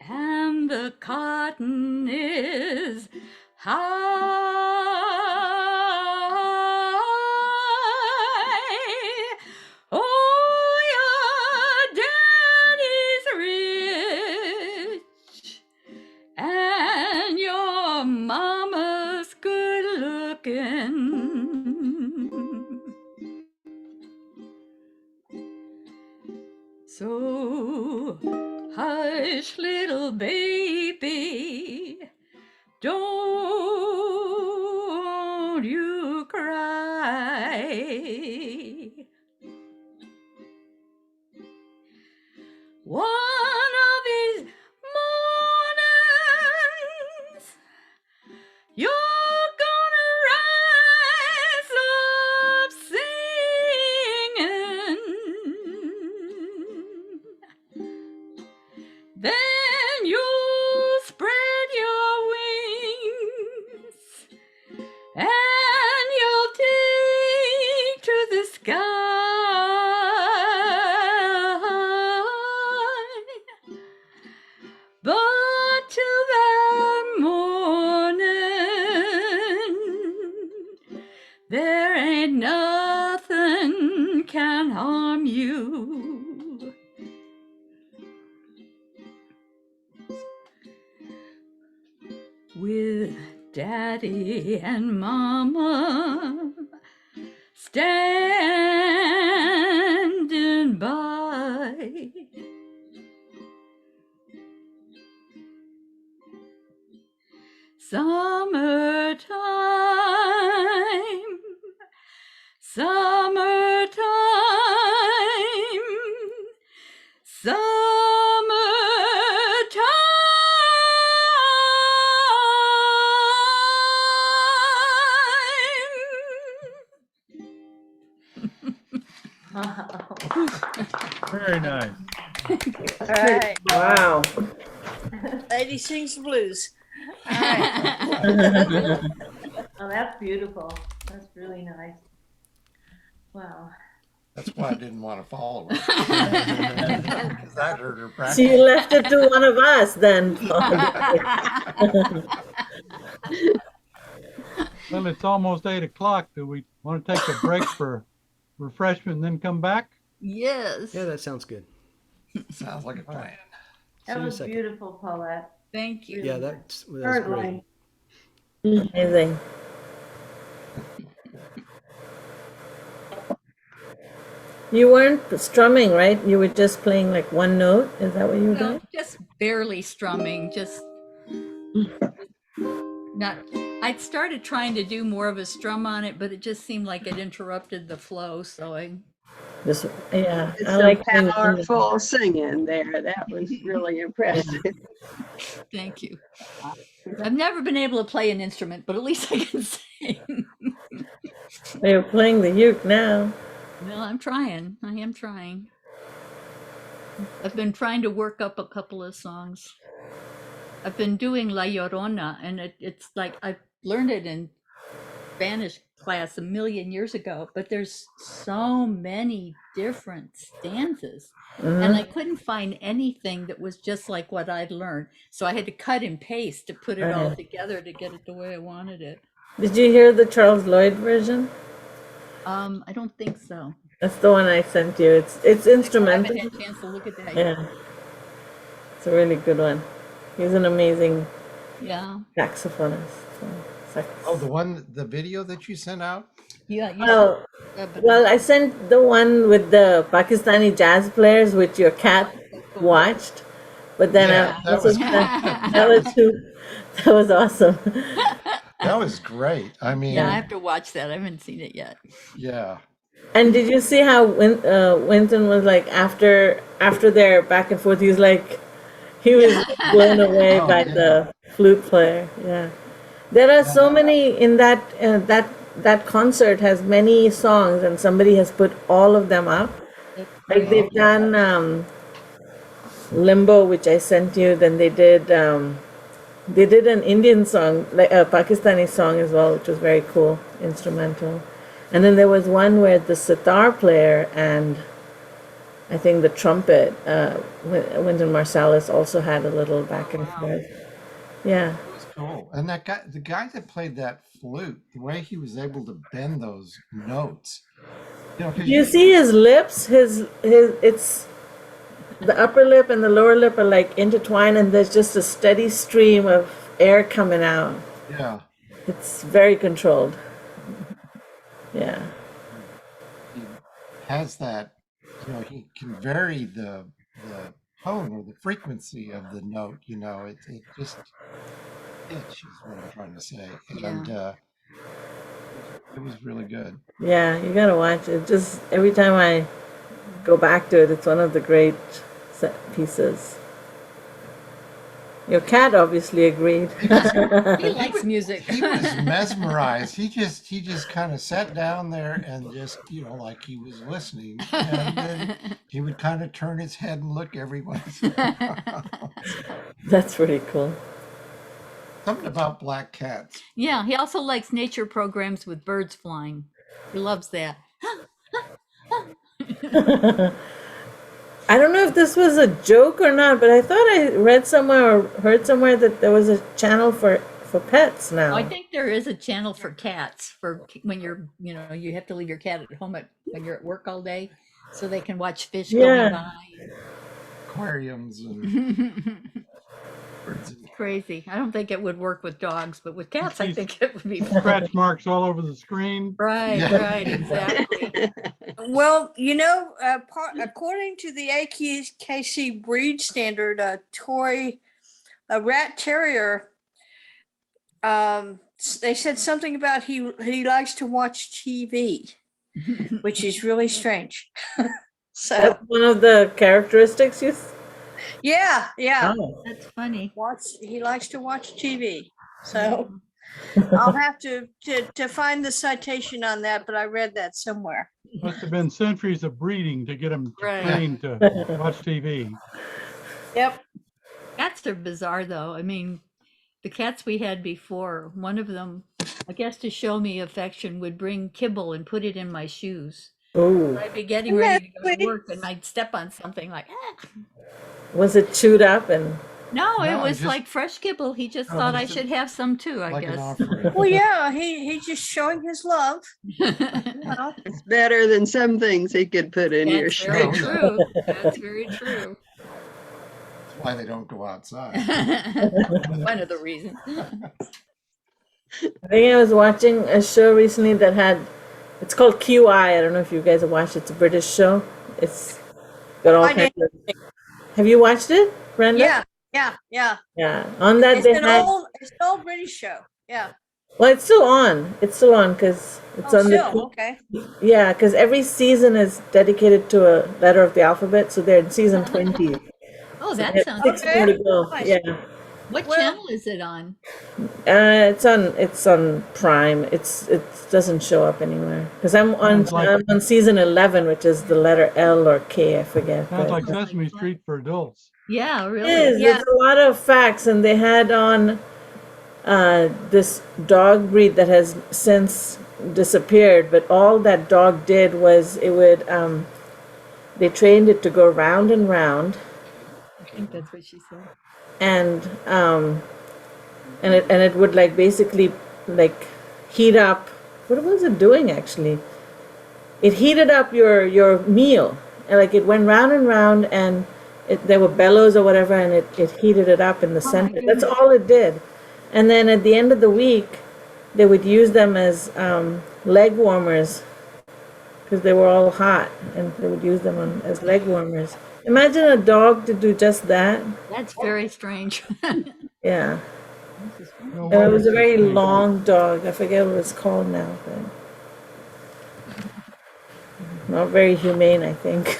and the cotton is high. Oh, your daddy's rich and your mama's good looking. So hush, little baby, don't you cry. One of these mornings, you're gonna rise up singing. Then you'll spread your wings and you'll take to the you. With Daddy and Mama standing by, summertime, summertime, Very nice. All right. Wow. Lady sings the blues. All right. Oh, that's beautiful. That's really nice. Wow. That's why I didn't want to follow her. Because that hurt her So practice. you left it to one of us then. Well, it's almost 8 o'clock. Do we want to take a break for refreshment and then come back? Yes. Yeah, that sounds good. Sounds like a plan. That See you in a was second. beautiful, Paulette. Thank you. Yeah, that's great. Certainly. Amazing. You weren't strumming, right? You were just playing like one note. Is that what you were No, doing? just barely strumming, just not. I'd started trying to do more of a strum on it, but it just seemed like it interrupted the flow. So I, Just yeah. It's I some like powerful singing there. That was really impressive. thank you. I've never been able to play an instrument, but at least I can sing. You're playing the uke now. Well, I'm trying. I am trying. I've been trying to work up a couple of songs. I've been doing La Llorona, and it's like I learned it in Spanish class a million years ago, but there's so many different stanzas. And I couldn't find anything that was just like what I'd learned. So I had to cut and paste to put it all together to get it the way I wanted it. Did you hear the Charles Lloyd version? I don't think so. That's the one I sent you. It's I haven't instrumental. had a chance to look at that yet. Yeah. It's a really good one. He's an amazing Yeah. saxophonist. Oh, the video that you sent out? Yeah. Oh, well, I sent the one with the Pakistani jazz players, which your cat watched, but then Yeah, I also that was awesome. That was great. I mean, Yeah, I have to watch that. I haven't seen it yet. yeah. And did you see how Winton was like after their back and forth? He was blown away by the flute player. Yeah, there are so many in that that concert has many songs, and somebody has put all of them up. Like they've done Limbo, which I sent you. Then they did an Indian song, like a Pakistani song as well, which was very cool, instrumental. And then there was one where the sitar player and I think the trumpet, Wynton Marsalis, also had a little back and forth. Yeah. It was cool. And that guy, the guy that played that flute, the way he was able to bend those notes. You see his lips, it's the upper lip and the lower lip are like intertwined, and there's just a steady stream of air coming out. Yeah. It's very controlled. Yeah. He has that, he can vary the tone or the frequency of the note, it just pitch is what I'm trying to say. And it was really good. Yeah, you gotta watch it. Just every time I go back to it, it's one of the great set pieces. Your cat obviously agreed. He likes music. He was mesmerized. He just kind of sat down there and just, like he was listening. And then he would kind of turn his head and look every once in a while. That's pretty cool. Something about black cats. Yeah, he also likes nature programs with birds flying. He loves that. I don't know if this was a joke or not, but I thought I read somewhere or heard somewhere that there was a channel for pets now. I think there is a channel for cats for when you're, you have to leave your cat at home when you're at work all day. so they can watch fish Yeah. going by. Aquariums and birds. Crazy. I don't think it would work with dogs, but with cats, I think it would be Scratch marks all over the screen. right. Yeah. Right, exactly. Well, according to the AKC breed standard, a rat terrier, they said something about he likes to watch TV, which is really strange. So That's one of the characteristics yeah. Oh. That's funny. He likes to watch TV. So I'll have to find the citation on that, but I read that somewhere. Must have been centuries of breeding to get them Right. trained to watch TV. Yep. Cats are bizarre, though. I mean, the cats we had before, one of them, I guess to show me affection, would bring kibble and put it in my shoes. Ooh. I'd be getting Isn't ready that to go to sweet? work and I'd step on something like, ah. Was it chewed up and No, it No, was just- like fresh kibble. He just Oh, thought I just should have some too, I Like an guess. offering. Well, yeah, he's just showing his love. Well, It's better than some things he could put in your That's very shoe. true. That's very true. That's why they don't go outside. One of the reasons. I think I was watching a show recently that had, it's called QI. I don't know if you guys have watched it. It's a British show. It's got all I kinds of. Have you watched it, Brenda? yeah. Yeah. On that It's they an had. it's an old British show. Yeah. Well, it's still on. It's still on because it's Oh, on still, the. okay. Yeah, because every season is dedicated to a letter of the alphabet. So they're in season 20. Oh, So they that have sounds 6 Okay. more to go. Nice. Yeah. What Well- channel is it on? It's on Prime. It doesn't show up anywhere because I'm Sounds like- on season 11, which is the letter L or K. I forget. Sounds but- like Sesame Street for adults. Yeah, It really. is. Yeah. It's a lot of facts, and they had on this dog breed that has since disappeared. But all that dog did was it would. They trained it to go round and round, I think that's what she said. and it would like basically like heat up. What was it doing actually? It heated up your meal, and like it went round and round, and there were bellows or whatever, and it heated it up in the center. That's goodness. all it did. And then at the end of the week, they would use them as leg warmers because they were all hot, and they would use them as leg warmers. Imagine a dog to do just that. That's very strange. Yeah. No And it wonder was a very Sesame Street. long dog. I forget what it's called now, but not very humane, I think.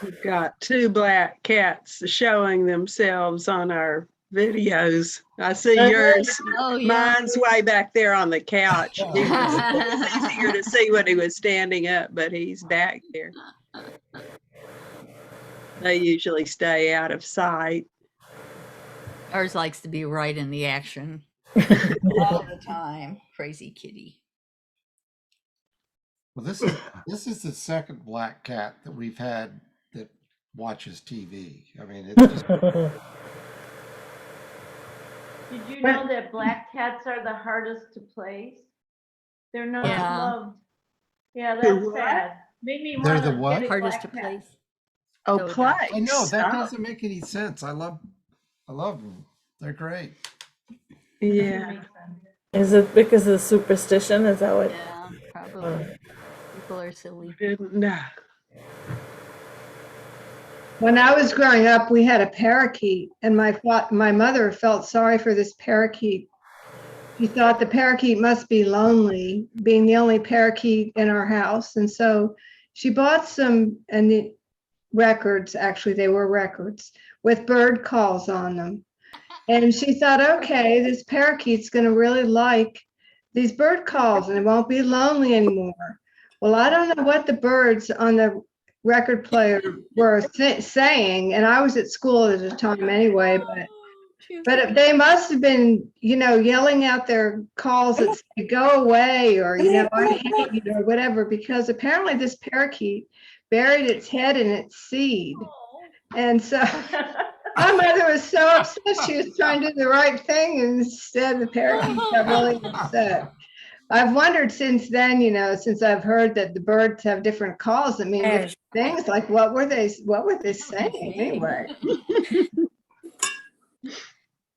We've got 2 black cats showing themselves on our videos. I see yours. Oh, yeah. Mine's way back there on the couch. It was easier to see when he was standing up, but he's back there. They usually stay out of sight. Ours likes to be right in the action all the time. Crazy kitty. Well, this is the second black cat that we've had that watches TV. I mean, it's just Did you know that black cats are the hardest to place? They're not Yeah. loved. Yeah, They're that's what? sad. Made me They're want the to what? get a Hardest to black cat. place. Oh, So place. I know that Oh, doesn't make any sense. I love them. They're great. yeah. Is it because of superstition? Is that what? Yeah, probably. People are silly. Didn't know. When I was growing up, we had a parakeet, and my mother felt sorry for this parakeet. She thought the parakeet must be lonely, being the only parakeet in our house. And so she bought some records, actually, they were records, with bird calls on them. And she thought, okay, this parakeet's going to really like these bird calls, and it won't be lonely anymore. Well, I don't know what the birds on the record player were saying, and I was at school at the time anyway, but they must have been, yelling out their calls that say, go away, or, I hate you, or whatever, because apparently this parakeet buried its head in its seed. And so my mother was so upset. She was trying to do the right thing, and instead the parakeet got really upset. I've wondered since then, since I've heard that the birds have different calls that mean different things, like what were they saying anyway?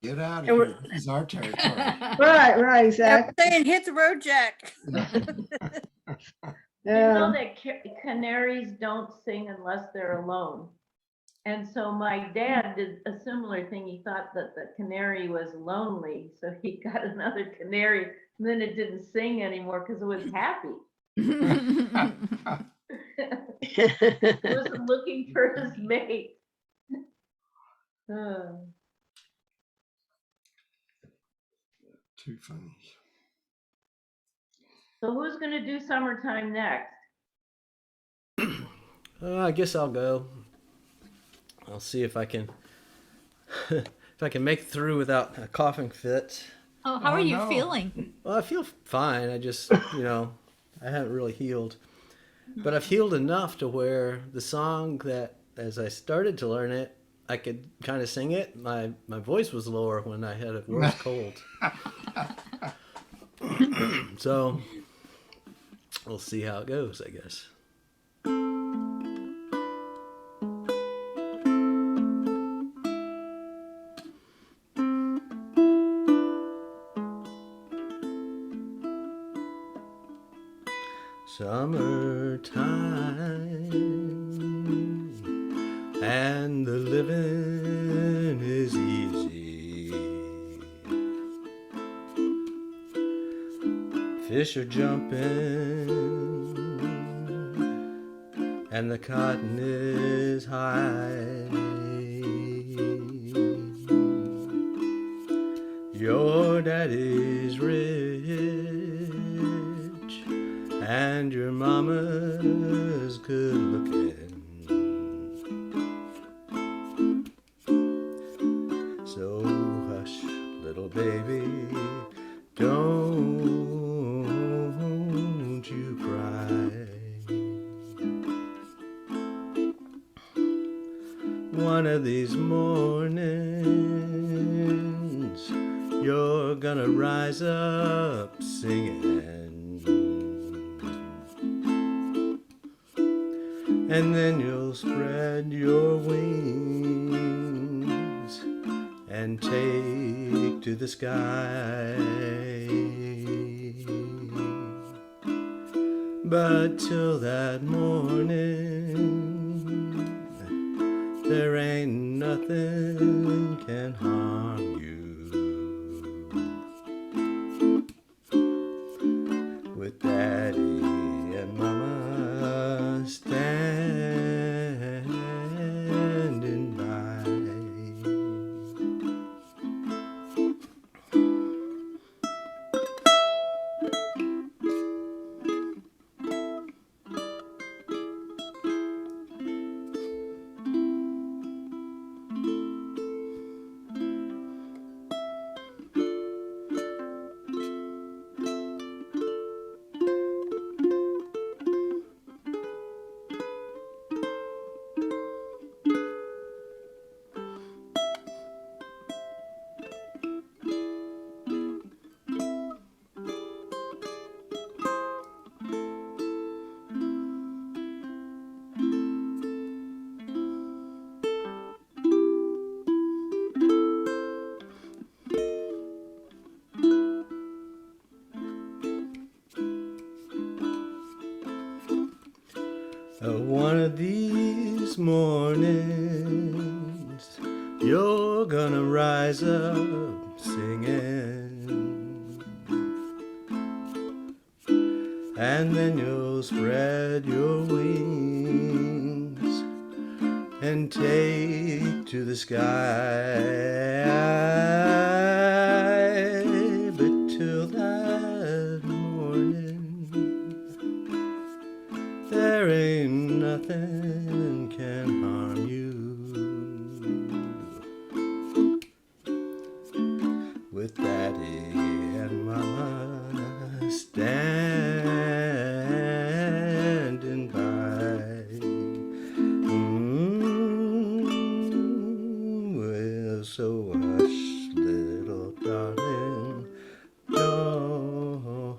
Get out of here. This is our territory. Right, exactly. They're saying hit the road, Jack. You know that canaries don't sing unless they're alone. And so my dad did a similar thing. He thought that the canary was lonely, so he got another canary, and then it didn't sing anymore because it was happy. It wasn't looking for his mate. Too funny. So who's going to do Summertime next? I guess I'll go. I'll see if I can make it through without a coughing fit. Oh, how are you feeling? Well, I feel fine. I just, I haven't really healed. But I've healed enough to where the song that, as I started to learn it, I could kind of sing it. My voice was lower when I had a worse cold. So we'll see how it goes, I guess. Summertime, and the living is easy. Fish are jumping, and the cotton is high. Your daddy's rich, and your mama's good looking. So hush, little baby, don't you cry. One of these mornings, you're gonna rise up singing. And then you'll spread your wings and take to the sky. But till that morning, there ain't nothing can harm you. With Daddy and Mama standing by. One of these mornings, you're gonna rise up singing, and then you'll spread your wings and take to the sky. But till that morning, there ain't nothing can harm you. With Daddy and Mama standing by. Well, so hush, little darling, don't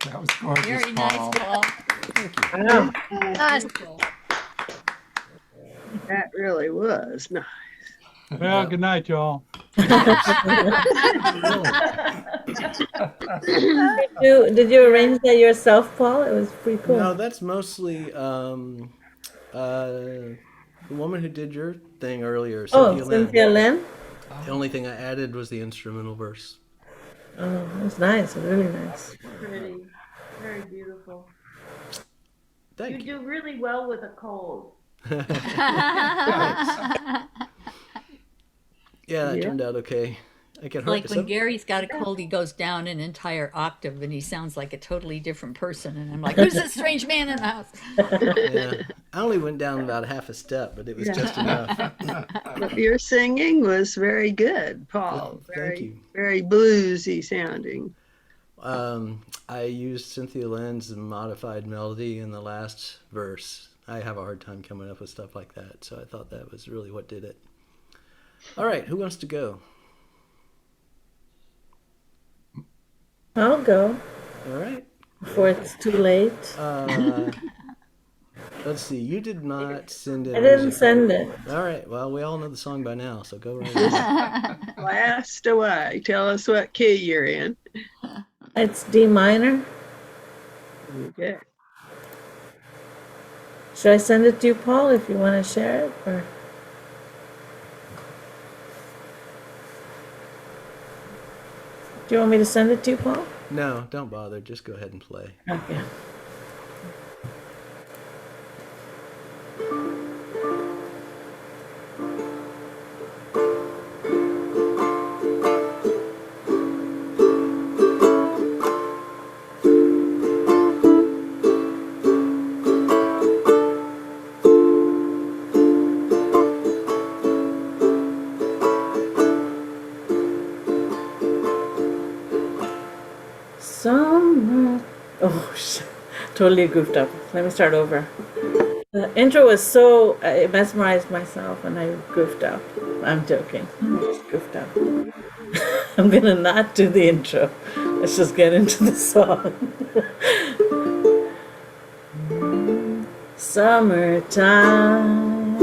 That was gorgeous, Very Paul. nice, Paul. I know, Nice. Beautiful. that really was nice. Well, good night, y'all. Did you arrange that yourself, Paul? It was pretty cool. No, that's mostly the woman who did your thing earlier, Oh, Cynthia Lynn. Cynthia Lynn? The only thing I added was the instrumental verse. Oh, that's nice. Really nice. Pretty, very beautiful. Thank You do really well with a cold. Yeah, that Yeah. turned out okay. I can Like when Gary's got a cold, he goes down an entire octave and he sounds like a totally different person. And I'm like, who's this strange man in the house? Yeah, I only went down about half a step, but it was just enough. But your singing was very good, Paul. Oh, thank you. Very bluesy sounding. I used Cynthia Lynn's modified melody in the last verse. I have a hard time coming up with stuff like that, so I thought that was really what did it. All right, who wants to go? I'll go All right. before it's too late. Let's see. You did not send it. I didn't send it. All right. Well, we all know the song by now, so go right ahead. Blast away. Tell us what key you're in. It's D minor. Okay. Should I send it to you, Paul, if you want to share it? Or do you want me to send it to you, Paul? No, don't bother. Just go ahead and play. Okay. Summer. Oh, shit. Totally goofed up. Let me start over. The intro was so, it mesmerized myself and I goofed up. I'm joking. I just goofed up. I'm gonna not do the intro. Let's just get into the song. Summertime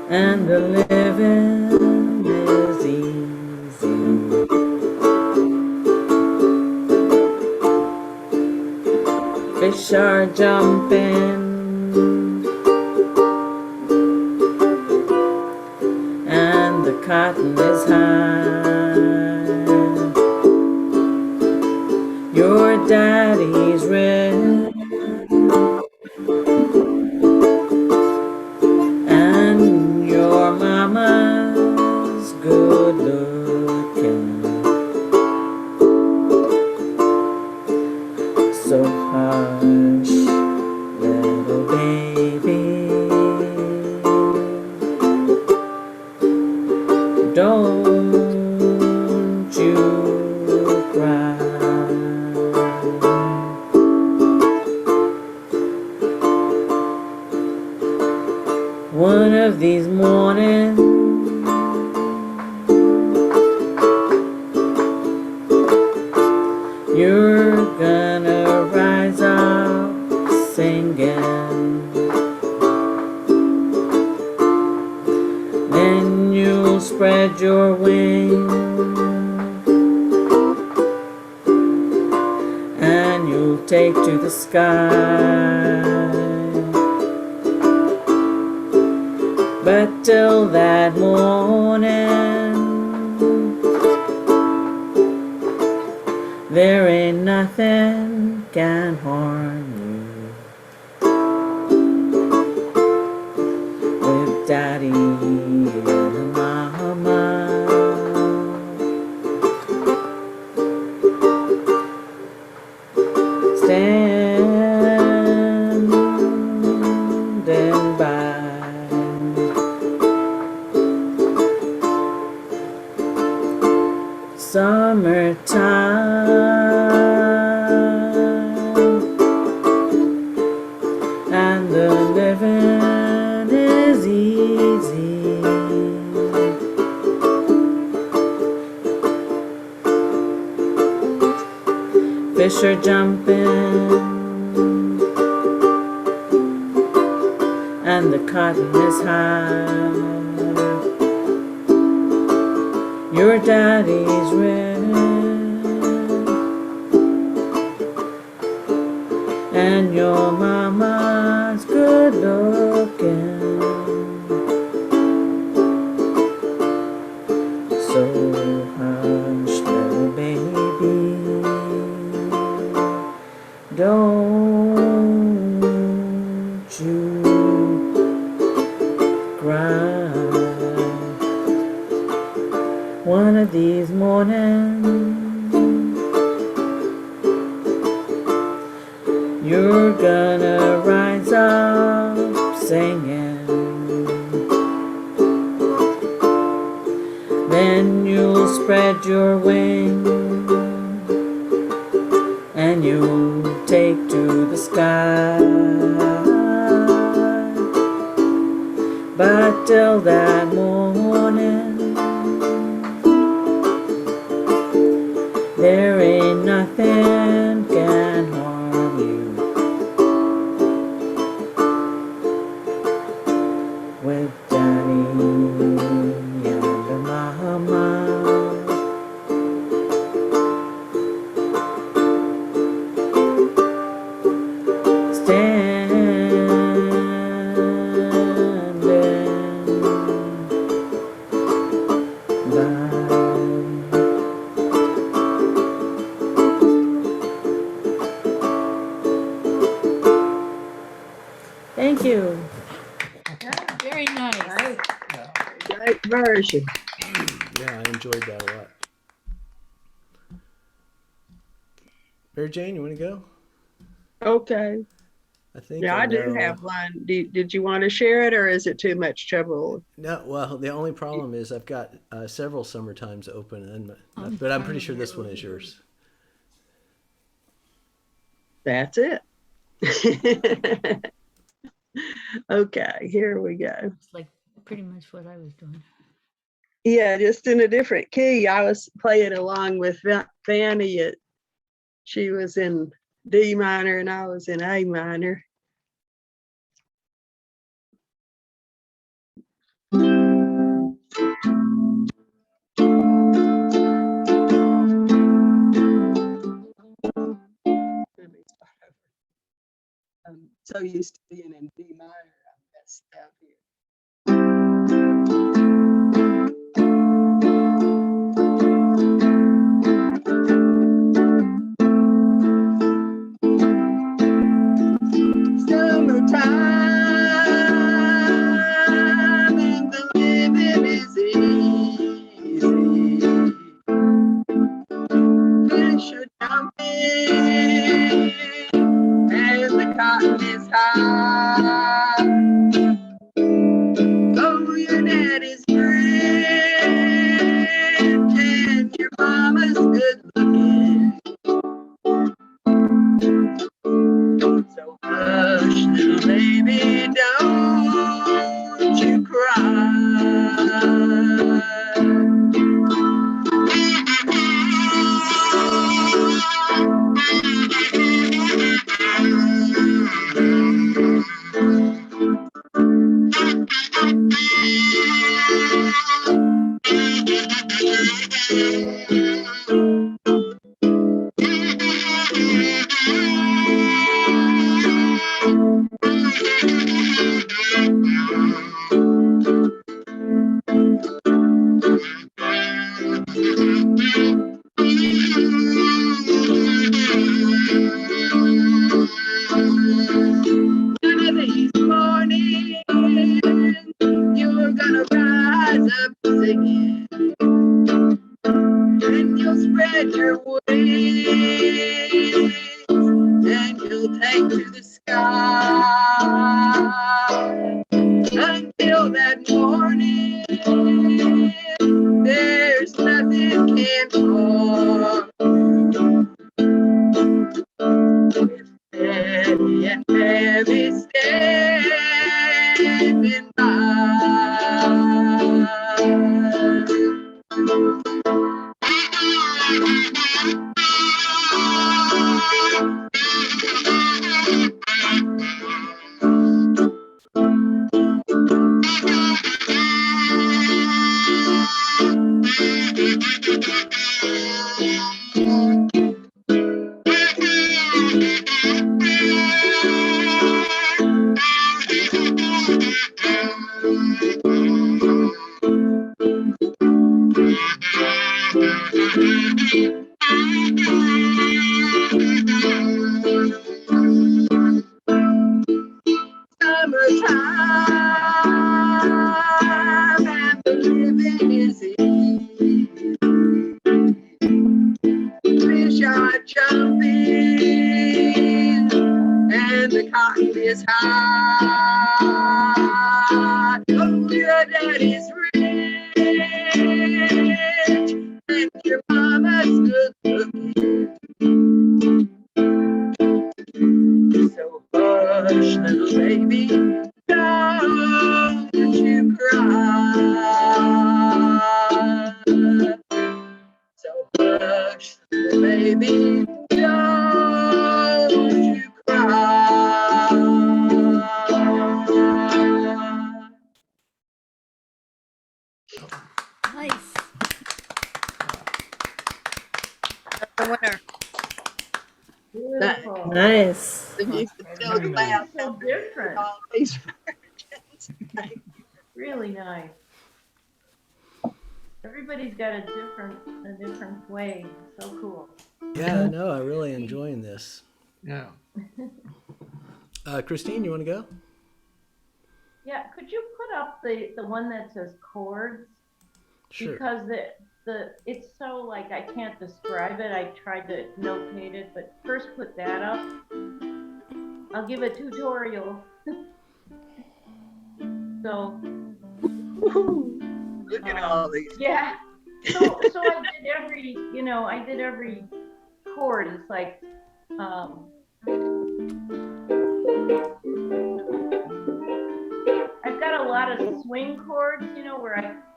and the living is easy. Fish are jumping and the cotton is high. Your daddy's rich and your mama's good looking. So hush, little baby, don't you cry. One of these mornings you're gonna rise up singing. Then you'll spread your wings and you'll take to the sky. But till that morning, there ain't nothing can harm you with daddy and mama. Standing by. Summertime and the living is easy. fish are jumping, and the cotton is high. Your daddy's rich, and your mama's good looking. So hush, little baby, don't you cry. One of these mornings, you're gonna rise up singing. Then you'll spread your wings and you'll take to the sky. But till that morning, there ain't nothing can harm you with Daddy and the mama. Thank you. Very nice. Great version. Yeah, I enjoyed that a lot. Mary Jane, you want to go? Okay. I think Yeah, I do know. have one. Did you want to share it, or is it too much trouble? No, well, the only problem is I've got several summertimes open, but I'm pretty sure this one is yours. That's it. Okay, here we go. It's like pretty much what I was doing. Yeah, just in a different key. I was playing along with Vany. She was in D minor and I was in A minor. I'm so used to being in D minor, I messed up here. Summertime and the living is easy. Fish are jumping and the cotton is high. Oh, your daddy's rich and your mama's good looking. So hush, little baby, don't you cry. One of these mornings, you're gonna rise up singing, and you'll spread your wings, and you'll take to the sky. Until that morning, there's nothing can harm you. Daddy and Baby standing by. is high. Oh, your daddy's rich and your mama's good looking. So hush, little baby, don't you cry. So hush, little baby, don't you cry. Nice. The winner. Beautiful. Nice. If you could tell Everybody's class so different. all these virgins. Really nice. Everybody's got a different way. So cool. Yeah, no, I'm really enjoying this. Yeah. Christine, you want to go? Yeah, could you put up the one that says chords? Sure. Because it's so like I can't describe it. I tried to notate it, but first put that up. I'll give a tutorial. So Look at all these. yeah. So I did every chord. It's like I've got a lot of swing chords,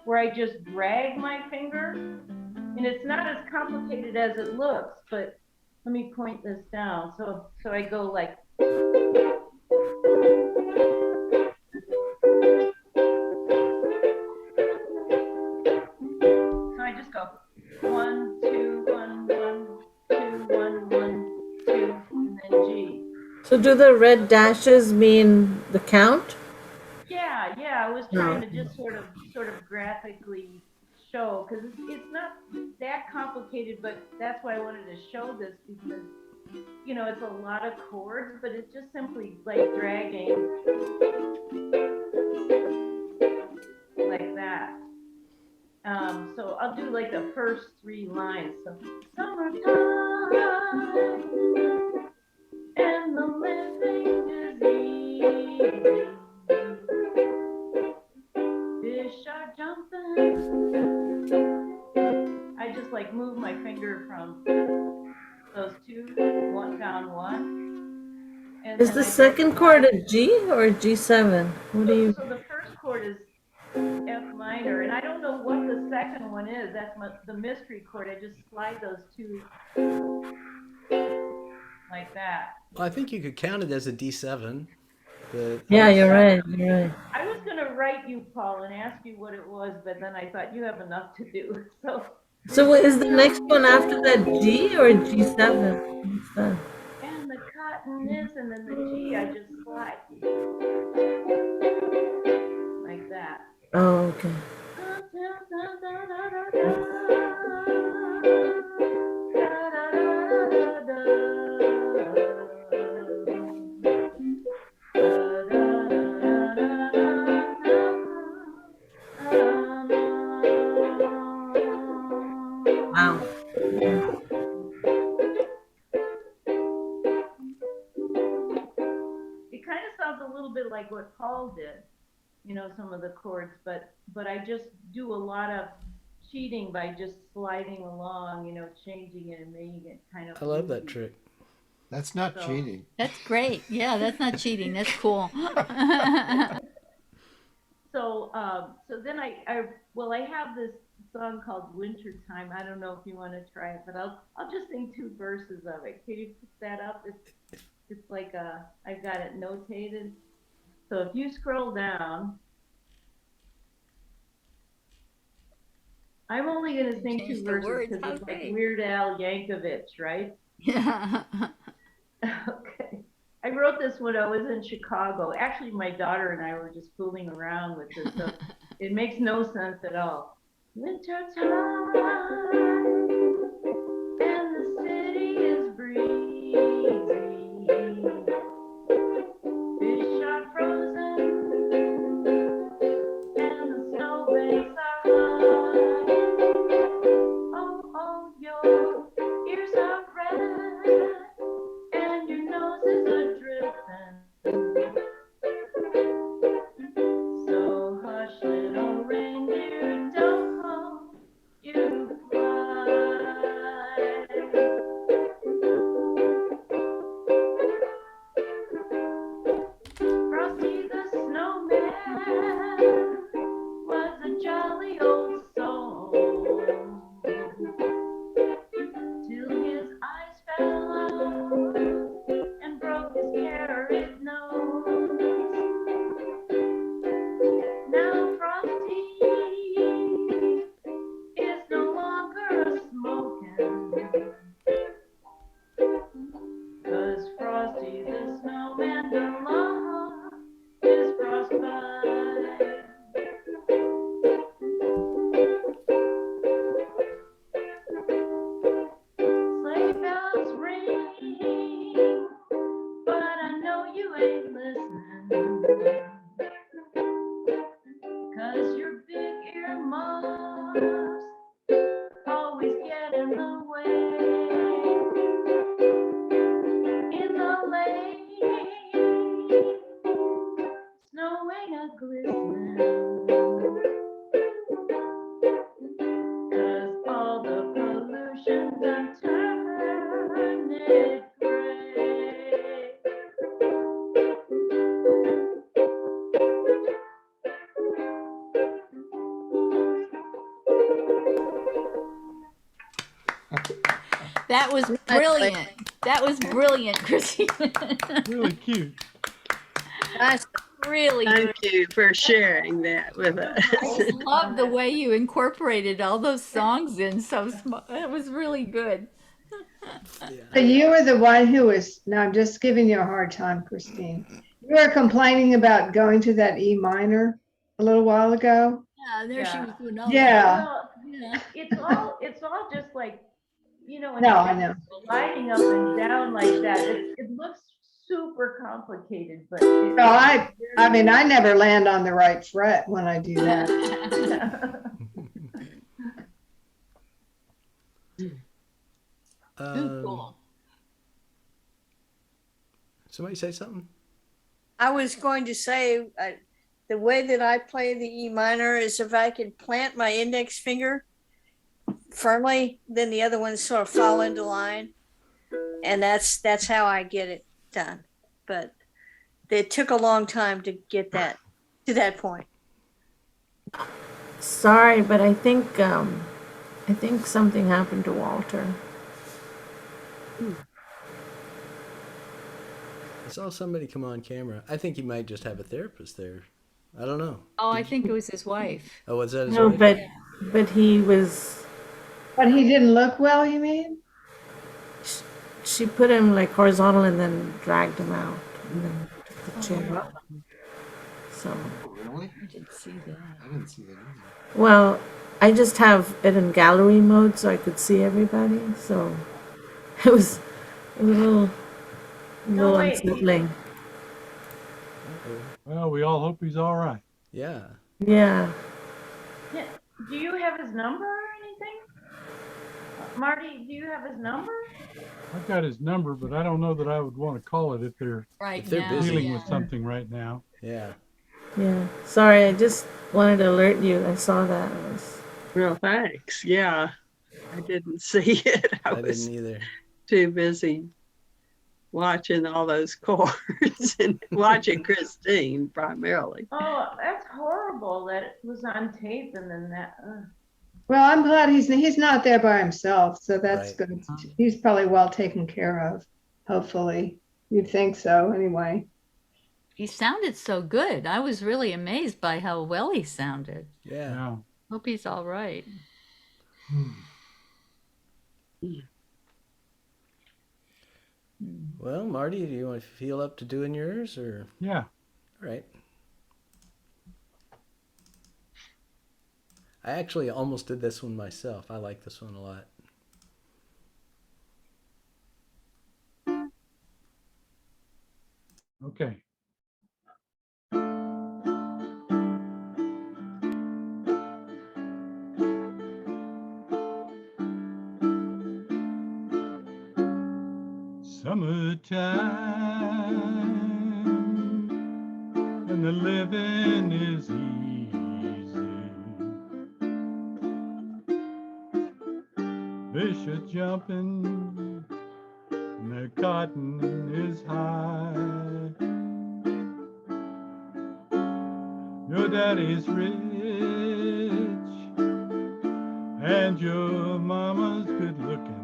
where I just drag my finger, and it's not as complicated as it looks. But let me point this down. So I go like. So I just go 1, 2, 1, 1, 2, 1, 1, 2, and then G. So do the red dashes mean the count? Yeah, I was trying to just sort of graphically show, because it's not that complicated, but that's why I wanted to show this, because it's a lot of chords, but it's just simply like dragging like that. So I'll do like the first 3 lines. So summertime and the living is easy. Fish are jumping. I just like move my finger from those 2, 1 down 1. And Is the second chord a G or a G7? What do you? So the first chord is F minor, and I don't know what the second one is. That's the mystery chord. I just slide those 2 like that. Well, I think you could count it as a D7. Yeah, you're right. You're right. I was going to write you, Paul, and ask you what it was, but then I thought you have enough to do. So what is the next one after that, G or G7? What's that? And the cotton is, and then the G, I just slide like that. Oh, okay. Wow. It kind of sounds a little bit like what Paul did, some of the chords, but I just do a lot of cheating by just sliding along, changing it and making it kind of. I love that trick. That's not cheating. That's great. Yeah, that's not cheating. That's cool. So then I have this song called Wintertime. I don't know if you want to try it, but I'll just sing 2 verses of it. Can you pick that up? It's like I've got it notated. So if you scroll down, I'm only going to sing 2 verses because it's like Weird Al Yankovic, right? Yeah. Okay. I wrote this when I was in Chicago. Actually, my daughter and I were just fooling around with this, so it makes no sense at all. Wintertime, and the city is breezy. Fish are frozen, and the snowbanks are high. Oh, your ears are red, and your nose is a-dripping. and jolly old soul, till his eyes fell out and broke his carrot nose. Now Frosty is no longer a smoking, 'cause Frosty the snowman done lost his frostbite. Sleigh bells ring, but I know you ain't listening, 'cause your big earmuffs always get in the way. In the lane, snowing a glistening, 'cause all the pollution done turned it gray. That was brilliant. That was brilliant, Christine. Really cute. Nice. Really Thank good. you for sharing that with us. I just love the way you incorporated all those songs in so small. It was really good. So you were the one who was, no, I'm just giving you a hard time, Christine. You were complaining about going to that E minor a little while ago. Yeah, there she Yeah. was doing all Yeah. Well, Yeah. it's all just like, you know, when No, you I get know. sliding up and down like that, it looks super complicated, but No, I mean, I never land on the right fret when I do that. Cool. Somebody say something? I was going to say, the way that I play the E minor is if I can plant my index finger firmly, then the other ones sort of fall into line. And that's how I get it done. But it took a long time to get that to that point. Sorry, but I think something happened to Walter. I saw somebody come on camera. I think he might just have a therapist there. I don't know. Oh, I think it was his wife. Oh, was that his No, wife? but he was. But he didn't look well, you mean? She put him like horizontal and then dragged him out and then took the chair up. So. Really? I didn't see that. I didn't see that either. Well, I just have it in gallery mode so I could see everybody. So it was a little wait. unsettling. Well, we all hope he's all right. Yeah. Yeah. Yeah. Do you have his number or anything? Marty, do you have his number? I've got his number, but I don't know that I would want to call it if they're Right If they're now. busy. dealing with something right now. Yeah. Yeah. Sorry, I just wanted to alert you. I saw that. It was... Well, thanks. Yeah, I didn't see it. I was didn't either. too busy watching all those chords and watching Christine primarily. Oh, that's horrible that it was on tape and then that. Well, I'm glad he's not there by himself, so that's Right. good. He's probably well taken care of, hopefully. You'd think so, anyway. He sounded so good. I was really amazed by how well he sounded. Yeah. Yeah. Hope he's all right. Well, Marty, do you want to feel up to doing yours or? Yeah. All right. I actually almost did this one myself. I like this one a lot. Okay. Summertime and the living is easy. Fish are jumping and the cotton is high. Your daddy's rich and your mama's good looking.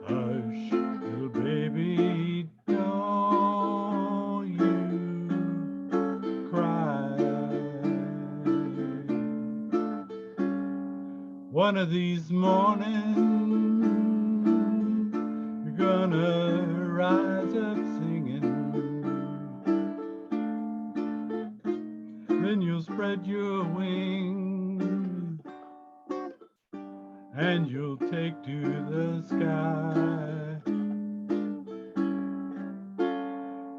Hush, little baby, don't you cry. One of these mornings, you're gonna rise up singing. Then you'll spread your wings and you'll take to the sky.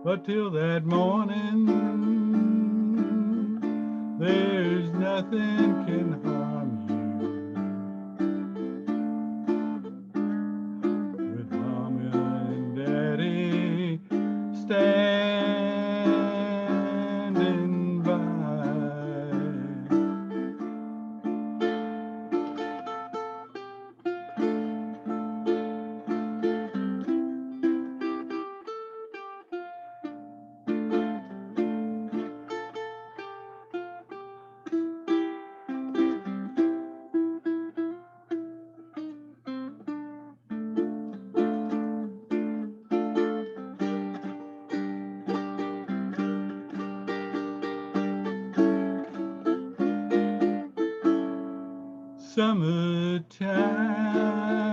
But till that morning, there's nothing can harm you. With Mama and Daddy standing by.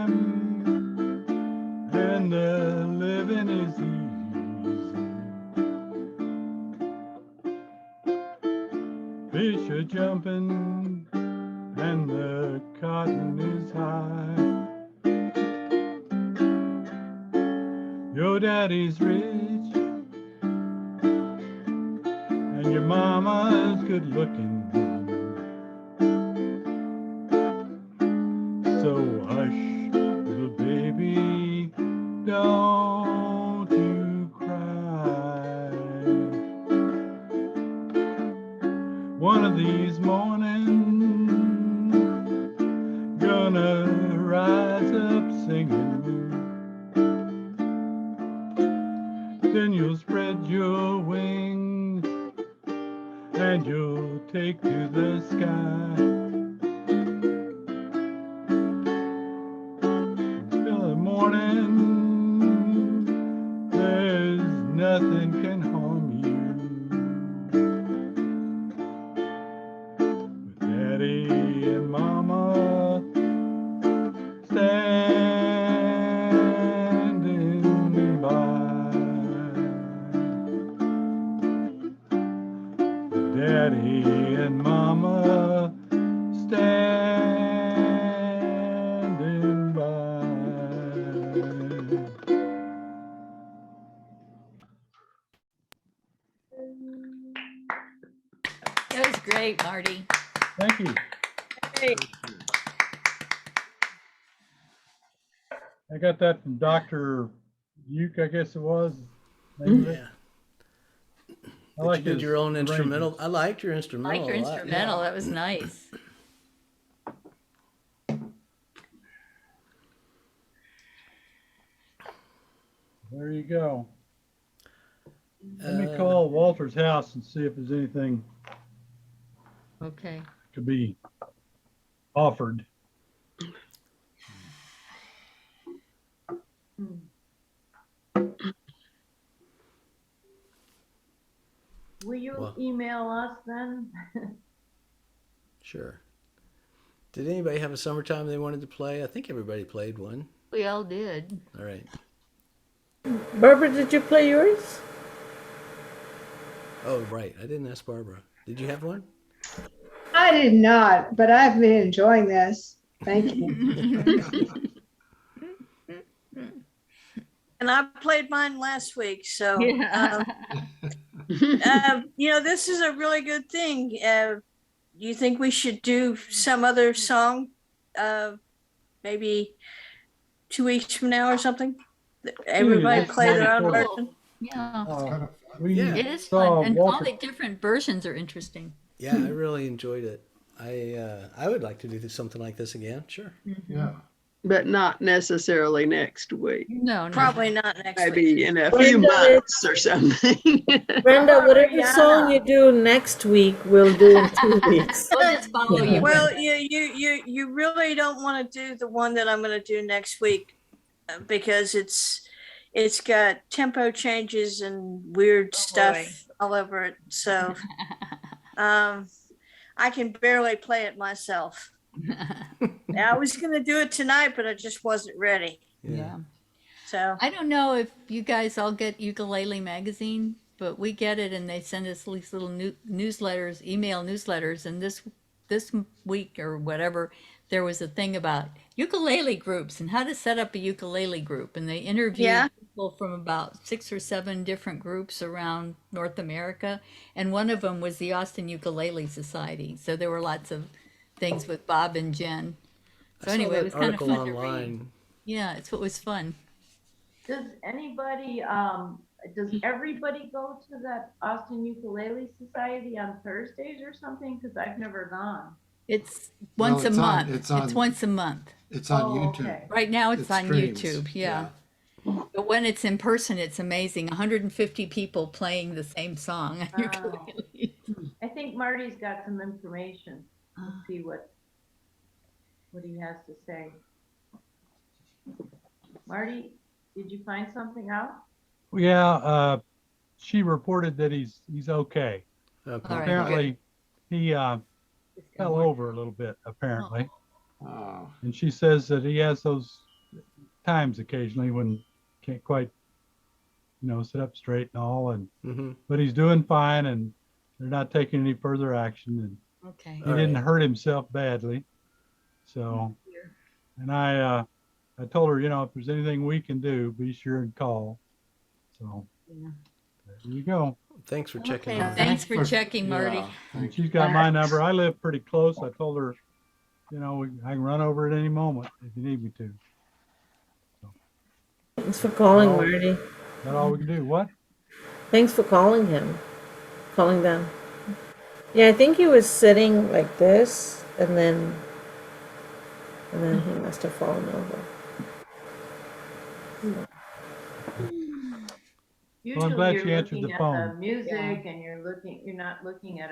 Summertime and the living is easy. Fish are jumping and the cotton is high. Your daddy's rich and your mama's good looking. So hush, little baby, don't you cry. One of these mornings, gonna rise up singing. Then you'll spread your wings and you'll take to the sky. There's nothing can harm you. With Daddy and Mama standing by. With Daddy and Mama standing by. That was great, Marty. Thank you. Hey, I got that from Dr. Uke, I guess it was. Maybe. Yeah. I But like you did his your own instrumental. arrangements. I liked your instrumental. Like your a lot, instrumental, yeah. that was nice. There you go. Let me Uh, call Walter's house and see if there's anything Okay. to be offered. Will you Well- email us then? Sure. Did anybody have a summertime they wanted to play? I think everybody played one. We all did. All right. Barbara, did you play yours? Oh, right. I didn't ask Barbara. Did you have one? I did not, but I've been enjoying this. Thank you. and I played mine last week, so Yeah. this is a really good thing. Do you think we should do some other song, maybe 2 weeks from now or something? Everybody that's play their own wonderful. version. Yeah. We Yeah. It is saw fun. And all Walter. the different versions are interesting. Yeah, I really enjoyed it. I would like to do something like this again. Sure. Yeah. but not necessarily next week. No, no. Probably not next week. Maybe in a few Brenda, months or something. Brenda, whatever Ariana. song you do next week, we'll do in 2 weeks. We'll just follow you. Well, you really don't want to do the one that I'm going to do next week because it's got tempo changes and weird stuff all over it. So I can barely play it myself. I was going to do it tonight, but I just wasn't ready. Yeah. So I don't know if you guys all get Ukulele magazine, but we get it, and they send us these little newsletters, email newsletters. And this week or whatever, there was a thing about ukulele groups and how to set up a ukulele group. And they interviewed people from about 6 or 7 different groups around North America. And one of them was the Austin Ukulele Society. So there were lots of things with Bob and Jen. So anyway, it was kind of fun to read. Yeah, it was fun. Does anybody, does everybody go to that Austin Ukulele Society on Thursdays or something? Because I've never gone. It's once a month. It's once a month. It's on YouTube. Okay. Right now it's on streams. YouTube, yeah. But when it's in person, it's amazing. 150 people playing the same song on ukulele. I think Marty's got some information. Let's see what he has to say. Marty, did you find something out? Yeah, she reported that he's okay. Okay. All right, Apparently, he fell over a little bit, apparently. Oh, And she says that he has those times occasionally when can't quite, sit up straight and all. And but he's doing fine, and they're not taking any further action. And Okay. he didn't hurt himself badly. So, and I told her, if there's anything we can do, be sure and call. So there you go. Thanks for checking. Okay, thanks for checking, Marty. And she's got my number. I live pretty close. I told her, I can run over at any moment if you need me to. Thanks for calling, Well, Marty. That's all we can do. What? Thanks for calling them. Yeah, I think he was sitting like this, and then he must have fallen over. Usually I'm glad you're she answered looking the at phone. the music and you're not looking at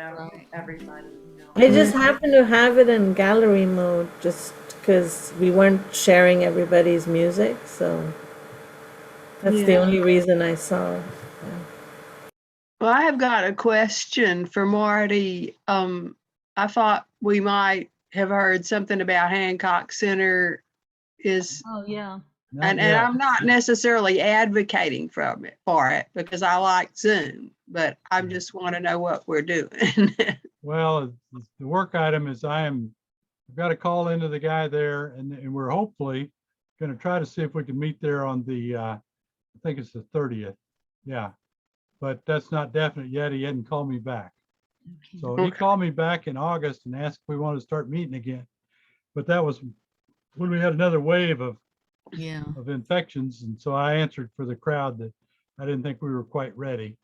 everybody. I just happened to have it in gallery mode just because we weren't sharing everybody's music, so that's the only reason I saw. Well, I have got a question for Marty. I thought we might have heard something about Hancock Center Oh, yeah. and I'm not necessarily advocating for it because I like Zoom, but I just want to know what we're doing. Well, the work item is I've got to call into the guy there, and we're hopefully going to try to see if we can meet there on the, I think it's the 30th. Yeah, but that's not definite yet. He hadn't called me back. So he called me back in August and asked if we wanted to start meeting again. But that was when we had another wave of infections. And so I answered for the crowd that I didn't think we were quite ready.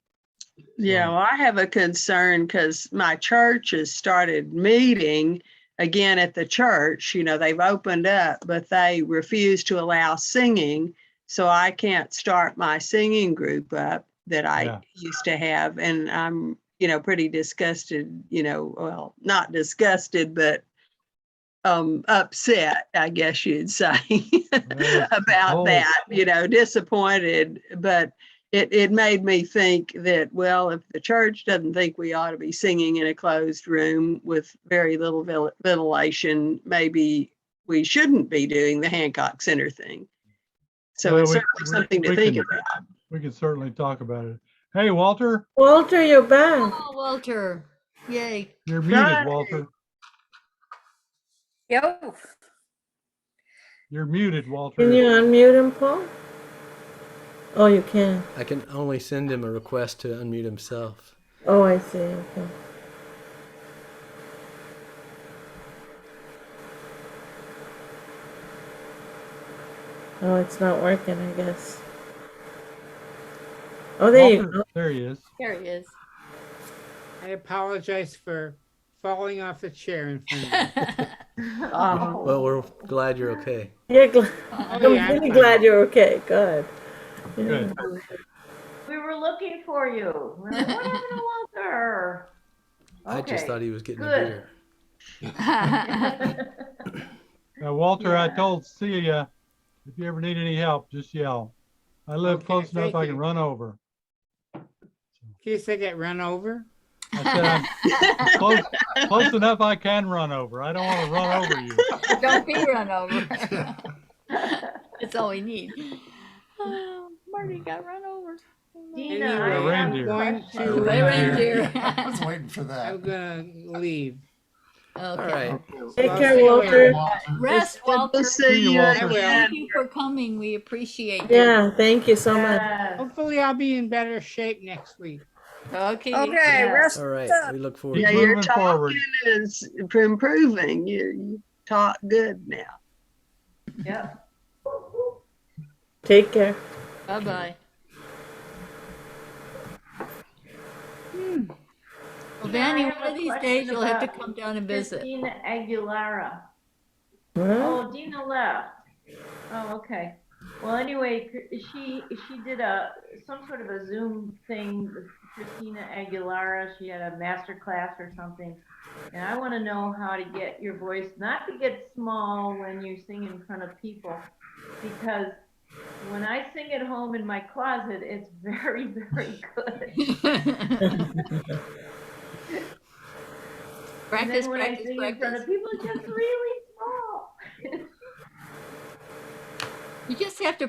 Yeah, well, I have a concern because my church has started meeting again at the church. They've opened up, but they refuse to allow singing. So I can't start my singing group up that I used to have. And I'm, pretty disgusted, well, not disgusted, but upset, I guess you'd say, about that, disappointed. But it made me think that, well, if the church doesn't think we ought to be singing in a closed room with very little ventilation, maybe we shouldn't be doing the Hancock Center thing. So it's certainly something to think about. We can certainly talk about it. Hey, Walter. Walter, you're back. Oh, Walter. Yay. You're muted, Walter. Yo. You're muted, Walter. Can you unmute him, Paul? Oh, you can. I can only send him a request to unmute himself. Oh, I see. Okay. Oh, it's not working, I guess. Oh, there you go. There he is. There he is. I apologize for falling off the chair in front of Oh. Well, we're glad you're okay. Yeah, Oh, I'm yeah, I'm really fine. glad you're okay. Good. Yeah. Good. We were looking for you. We're like, what happened to Walter? I just Okay, thought he was getting a good. beer. Now, Walter, I Yeah. told Celia, if you ever need any help, just yell. I live Okay, close enough thank I can you. run over. In case I get run over. I said I'm close enough I can run over. I don't want to run over you. Don't be run over. That's all we need. Oh, Marty got run over. Dina, Anyway, I A have a reindeer. going question. to, By reindeer. I was waiting for that. I'm gonna leave. All Okay. right. Take I'll care, see you Walter. later. Rest, It's good to Walter. see See you, you Walter. I will. again. Thank you for coming. We appreciate you. Yeah, thank you so much. Yes. Hopefully I'll be in better shape next week. Okay. Okay, Yeah. rest All right. up. We look forward Keep Yeah, to it. your moving forward. talking is improving. You talk good now. Yep. Take care. Bye-bye. Well, Vany, I have one of a these question days you'll have to about come down and visit. Christina Aguilera. What? Oh, Dina left. Oh, okay. Well, anyway, she did some sort of a Zoom thing with Christina Aguilera. She had a master class or something. And I want to know how to get your voice not to get small when you sing in front of people, because when I sing at home in my closet, it's very, very good. And Practice, then when I practice, sing in front practice. of people, it's just really small. You just have to